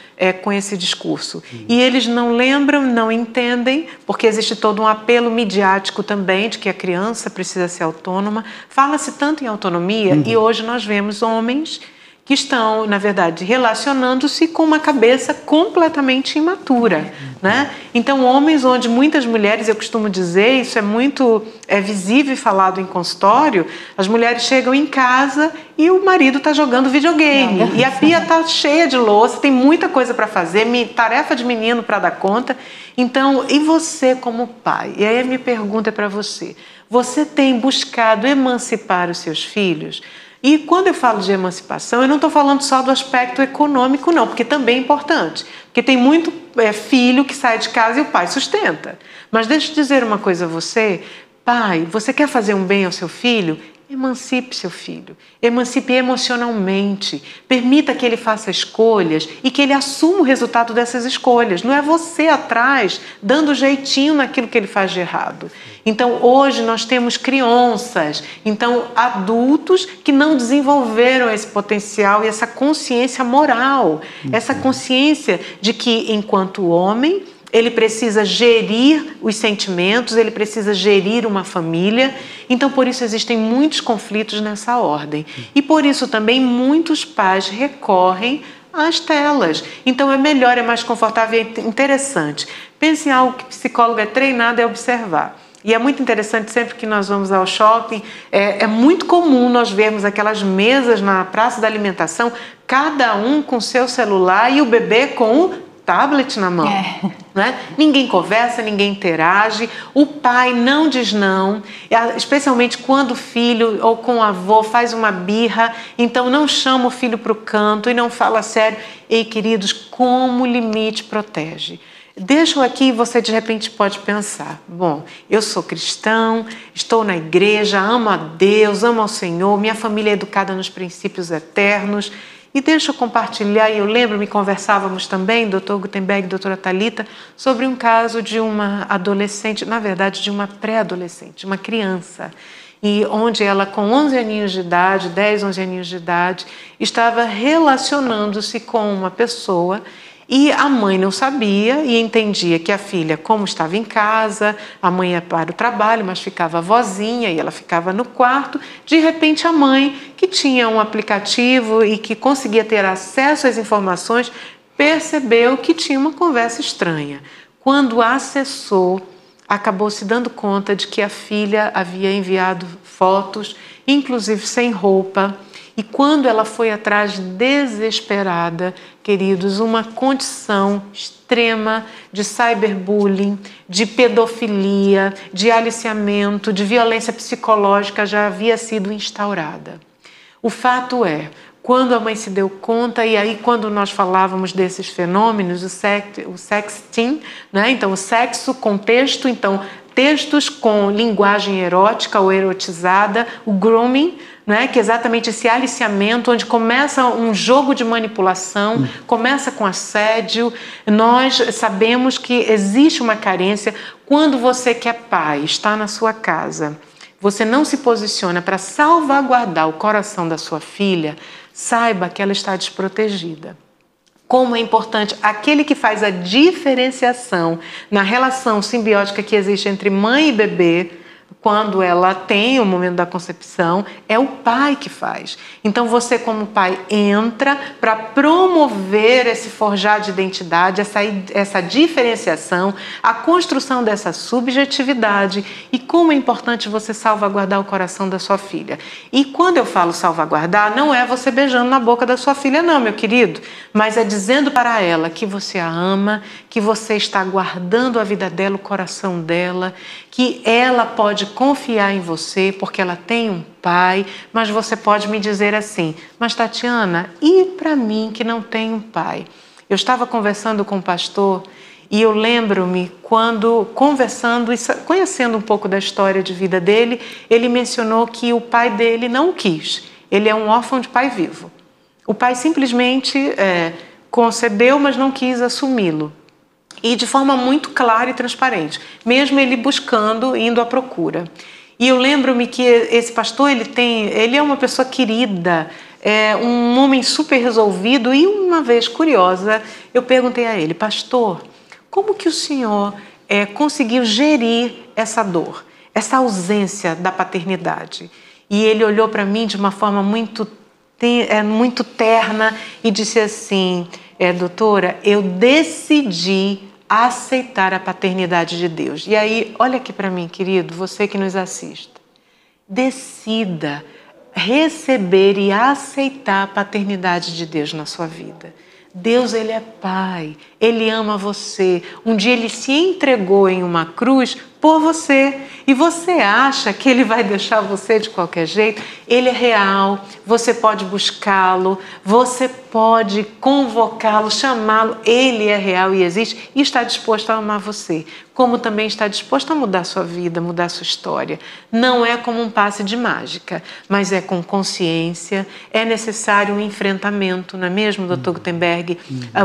com esse discurso e eles não lembram, não entendem, porque existe todo um apelo midiático também de que a criança precisa ser autônoma. Fala-se tanto em autonomia e hoje nós vemos homens que estão, na verdade, relacionando-se com uma cabeça completamente imatura, né? Então, homens onde muitas mulheres, eu costumo dizer, isso é muito visível e falado em consultório, as mulheres chegam em casa e o marido está jogando videogame, e a pia está cheia de louça, tem muita coisa para fazer, tarefa de menino para dar conta. Então, e você como pai? E aí a minha pergunta é para você. Você tem buscado emancipar os seus filhos? E quando eu falo de emancipação, eu não estou falando só do aspecto econômico, não, porque também é importante. Porque tem muito filho que sai de casa e o pai sustenta. Mas deixa eu dizer uma coisa a você, pai, você quer fazer um bem ao seu filho? Emancipe seu filho, emancipe emocionalmente, permita que ele faça escolhas e que ele assuma o resultado dessas escolhas. Não é você atrás dando jeitinho naquilo que ele faz de errado. Então hoje nós temos crianças, então adultos que não desenvolveram esse potencial e essa consciência moral, essa consciência de que enquanto homem ele precisa gerir os sentimentos, ele precisa gerir uma família. Então, por isso existem muitos conflitos nessa ordem. E por isso também muitos pais recorrem às telas. Então, é melhor, é mais confortável, é interessante. Pense em algo que o psicólogo é treinado a observar. E é muito interessante, sempre que nós vamos ao shopping, é muito comum nós vermos aquelas mesas na praça da alimentação, cada um com seu celular e o bebê com o tablet na mão, né? Ninguém conversa, ninguém interage, o pai não diz não, especialmente quando o filho ou com o avô faz uma birra, então não chama o filho para o canto e não fala sério. Ei, queridos, como o limite protege? Deixa aqui e você de repente pode pensar, bom, eu sou cristão, estou na igreja, amo a Deus, amo ao Senhor, minha família é educada nos princípios eternos. E deixa eu compartilhar, e eu lembro-me, conversávamos também, Dr. Gutenberg e doutora Thalita, sobre um caso de uma adolescente, na verdade de uma pré-adolescente, uma criança, e onde ela com 11 aninhos de idade, 10, 11 aninhos de idade, estava relacionando-se com uma pessoa e a mãe não sabia e entendia que a filha, como estava em casa, a mãe ia para o trabalho, mas ficava a vozinha e ela ficava no quarto. De repente, a mãe, que tinha um aplicativo e que conseguia ter acesso às informações, percebeu que tinha uma conversa estranha. Quando acessou, acabou se dando conta de que a filha havia enviado fotos, inclusive sem roupa. E quando ela foi atrás desesperada, queridos, uma condição extrema de cyberbullying, de pedofilia, de aliciamento, de violência psicológica já havia sido instaurada. O fato é, quando a mãe se deu conta, e aí quando nós falávamos desses fenômenos, o sexting, né? Então o sexo com texto, então textos com linguagem erótica ou erotizada, o grooming, né, que é exatamente esse aliciamento, onde começa um jogo de manipulação, começa com assédio. Nós sabemos que existe uma carência. Quando você que é pai, está na sua casa, você não se posiciona para salvaguardar o coração da sua filha, saiba que ela está desprotegida. Como é importante, aquele que faz a diferenciação na relação simbiótica que existe entre mãe e bebê, quando ela tem o momento da concepção, é o pai que faz. Então você como pai entra para promover esse forjar de identidade, essa diferenciação, a construção dessa subjetividade. E como é importante você salvaguardar o coração da sua filha. E quando eu falo salvaguardar, não é você beijando na boca da sua filha não, meu querido, mas é dizendo para ela que você a ama, que você está guardando a vida dela, o coração dela, que ela pode confiar em você porque ela tem um pai, mas você pode me dizer assim, mas Tatiana, e para mim que não tenho um pai? Eu estava conversando com um pastor e eu lembro-me quando conversando e conhecendo um pouco da história de vida dele, ele mencionou que o pai dele não o quis, ele é um órfão de pai vivo. O pai simplesmente concedeu, mas não quis assumi-lo. E de forma muito clara e transparente, mesmo ele buscando, indo à procura. E eu lembro-me que esse pastor, ele é uma pessoa querida, é um homem super resolvido, e uma vez curiosa, eu perguntei a ele, pastor, como que o senhor conseguiu gerir essa dor, essa ausência da paternidade? E ele olhou para mim de uma forma muito terna e disse assim, doutora, eu decidi aceitar a paternidade de Deus. E aí, olha aqui para mim, querido, você que nos assiste. Decida receber e aceitar a paternidade de Deus na sua vida. Deus, Ele é Pai, Ele ama você. Um dia Ele se entregou em uma cruz por você. E você acha que ele vai deixar você de qualquer jeito? Ele é real, você pode buscá-lo, você pode convocá-lo, chamá-lo. Ele é real e existe e está disposto a amar você, como também está disposto a mudar sua vida, mudar sua história. Não é como um passe de mágica, mas é com consciência, é necessário um enfrentamento, não é mesmo, Dr. Gutenberg?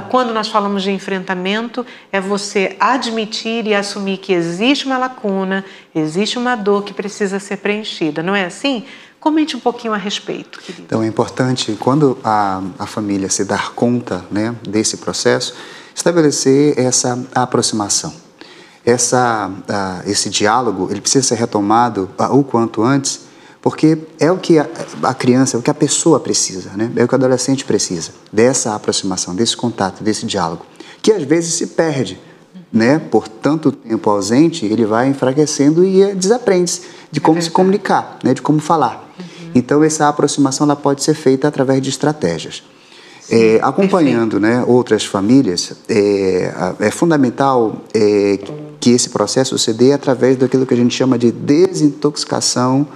Quando nós falamos de enfrentamento, é você admitir e assumir que existe uma lacuna, existe uma dor que precisa ser preenchida, não é assim? Comente um pouquinho a respeito, querido. Então é importante, quando a família se dar conta, né, desse processo, estabelecer essa aproximação. Esse diálogo, ele precisa ser retomado o quanto antes, porque é o que a criança, é o que a pessoa precisa, né? É o que o adolescente precisa, dessa aproximação, desse contato, desse diálogo, que às vezes se perde, né? Por tanto tempo ausente, ele vai enfraquecendo e desaprende de como se comunicar, né? De como falar. Então, essa aproximação ela pode ser feita através de estratégias. Acompanhando, né, outras famílias, é fundamental que esse processo se dê através daquilo que a gente chama de desintoxicação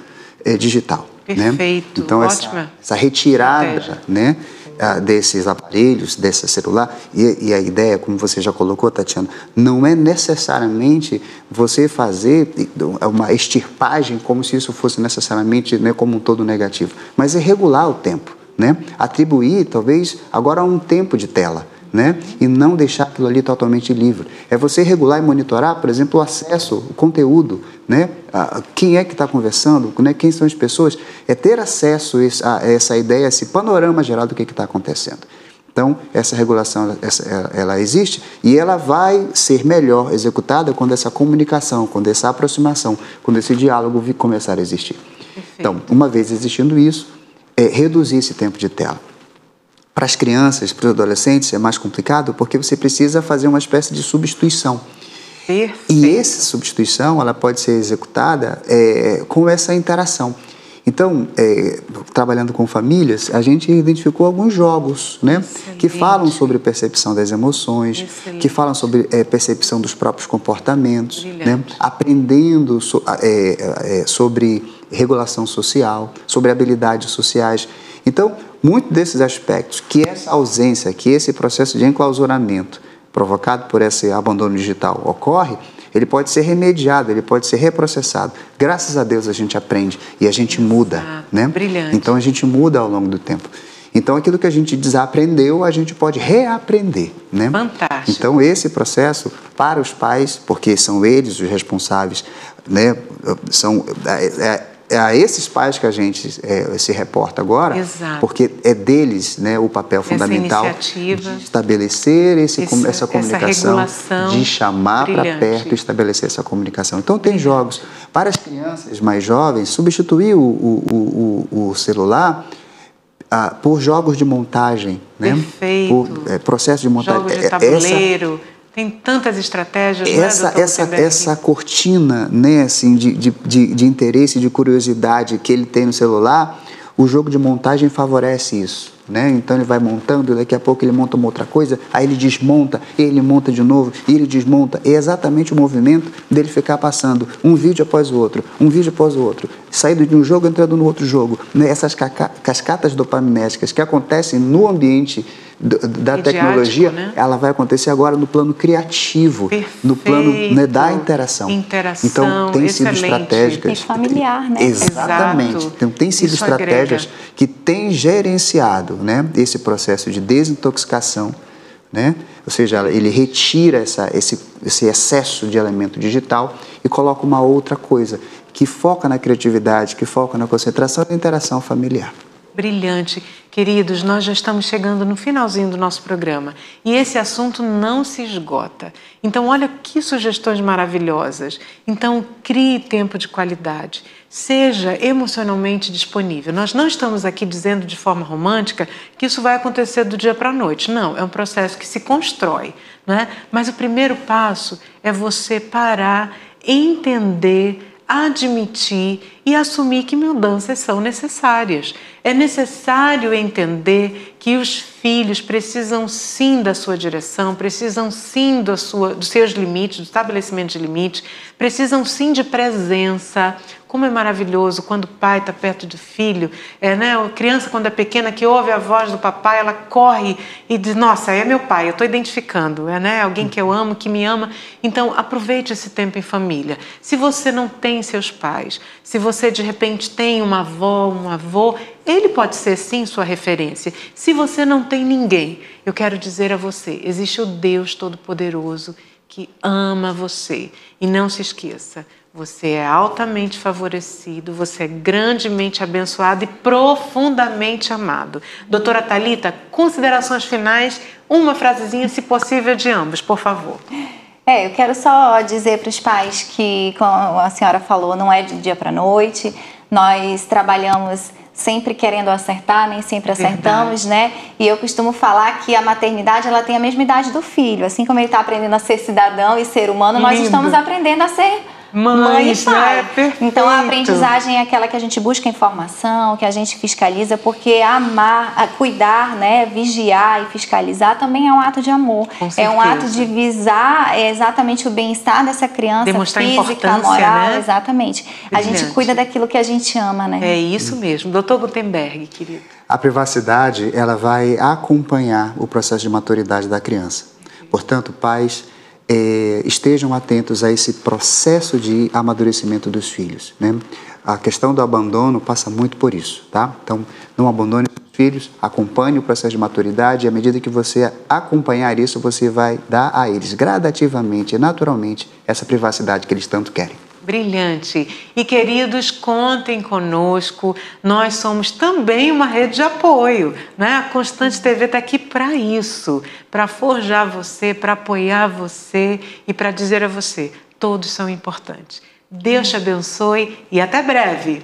digital. Perfeito, né? Então, essa retirada, né, desses aparelhos, desse celular, e a ideia, como você já colocou, Tatiana, não é necessariamente você fazer uma extirpagem como se isso fosse necessariamente, né, como um todo negativo, mas é regular o tempo, né? Atribuir, talvez, agora um tempo de tela, né? E não deixar aquilo ali totalmente livre. É você regular e monitorar, por exemplo, o acesso, o conteúdo, né? Quem é que está conversando, né? Quem são as pessoas, é ter acesso a essa ideia, esse panorama geral do que está acontecendo. Então, essa regulação, ela existe e ela vai ser melhor executada quando essa comunicação, quando essa aproximação, quando esse diálogo começar a existir. Perfeito. Então, uma vez existindo isso, reduzir esse tempo de tela. Para as crianças, para os adolescentes, é mais complicado porque você precisa fazer uma espécie de substituição. Perfeito. E essa substituição ela pode ser executada com essa interação. Então, trabalhando com famílias, a gente identificou alguns jogos, né, que falam sobre percepção das emoções, que falam sobre percepção dos próprios comportamentos, né, aprendendo sobre regulação social, sobre habilidades sociais. Então, muitos desses aspectos, que essa ausência, que esse processo de enclausuramento provocado por esse abandono digital ocorre, ele pode ser remediado, ele pode ser reprocessado. Graças a Deus a gente aprende e a gente muda, né? Brilhante. Então a gente muda ao longo do tempo. Então aquilo que a gente desaprendeu, a gente pode reaprender, né? Fantástico. Então esse processo para os pais, porque são eles os responsáveis, né? É a esses pais que a gente se reporta agora, exato, porque é deles, né, o papel fundamental de estabelecer essa comunicação, de chamar para perto e estabelecer essa comunicação. Então, tem jogos para as crianças mais jovens, substituir o celular por jogos de montagem, né? Perfeito. Por processo de montagem. Jogos de tabuleiro. Tem tantas estratégias, essa cortina, né, assim, de interesse, de curiosidade que ele tem no celular, o jogo de montagem favorece isso, né? Então ele vai montando, daqui a pouco ele monta uma outra coisa, aí ele desmonta, ele monta de novo, e ele desmonta. É exatamente o movimento dele ficar passando um vídeo após o outro, saindo de um jogo, entrando no outro jogo, né? Essas cascatas dopaminérgicas que acontecem no ambiente da tecnologia, né? Ela vai acontecer agora no plano criativo, no plano, né, da interação. Então, tem sido estratégicas. E familiar, né? Exatamente. Exato. Então, tem sido estratégias que têm gerenciado, né, esse processo de desintoxicação, né? Ou seja, ele retira esse excesso de elemento digital e coloca uma outra coisa que foca na criatividade, que foca na concentração e na interação familiar. Brilhante. Queridos, nós já estamos chegando no finalzinho do nosso programa e esse assunto não se esgota. Então, olha que sugestões maravilhosas. Então, crie tempo de qualidade. Seja emocionalmente disponível. Nós não estamos aqui dizendo de forma romântica que isso vai acontecer do dia para a noite. Não, é um processo que se constrói, não é? Mas o primeiro passo é você parar, entender, admitir e assumir que mudanças são necessárias. É necessário entender que os filhos precisam sim da sua direção, precisam sim dos seus limites, do estabelecimento de limites, precisam sim de presença. Como é maravilhoso quando o pai está perto do filho, né? A criança, quando é pequena, que ouve a voz do papai, ela corre e diz, nossa, é meu pai, eu estou identificando, né? Alguém que eu amo, que me ama. Então, aproveite esse tempo em família. Se você não tem seus pais, se você de repente tem uma avó, um avô, ele pode ser sim sua referência. Se você não tem ninguém, eu quero dizer a você, existe o Deus Todo-Poderoso que ama você. E não se esqueça, você é altamente favorecido, você é grandemente abençoado e profundamente amado. Doutora Thalita, considerações finais, uma frasezinha, se possível, de ambos, por favor. Eu quero só dizer para os pais que, como a senhora falou, não é de dia para noite, nós trabalhamos sempre querendo acertar, nem sempre acertamos, né? E eu costumo falar que a maternidade, ela tem a mesma idade do filho, assim como ele está aprendendo a ser cidadão e ser humano, nós estamos aprendendo a ser mãe e pai. Né? Então a aprendizagem é aquela que a gente busca informação, que a gente fiscaliza, porque amar, cuidar, né, vigiar e fiscalizar também é um ato de amor. É um ato de visar exatamente o bem-estar dessa criança, demonstrar física, moral, né? Exatamente. Brilhante. A gente cuida daquilo que a gente ama, né? É isso mesmo. Doutor Gutenberg, querido. A privacidade, ela vai acompanhar o processo de maturidade da criança. Portanto, pais, estejam atentos a esse processo de amadurecimento dos filhos, né? A questão do abandono passa muito por isso, tá? Então, não abandone os filhos, acompanhe o processo de maturidade e à medida que você acompanhar isso, você vai dar a eles gradativamente e naturalmente essa privacidade que eles tanto querem. Brilhante. E, queridos, contem conosco. Nós somos também uma rede de apoio, né? A Constante TV está aqui para isso, para forjar você, para apoiar você e para dizer a você, todos são importantes. Deus te abençoe e até breve.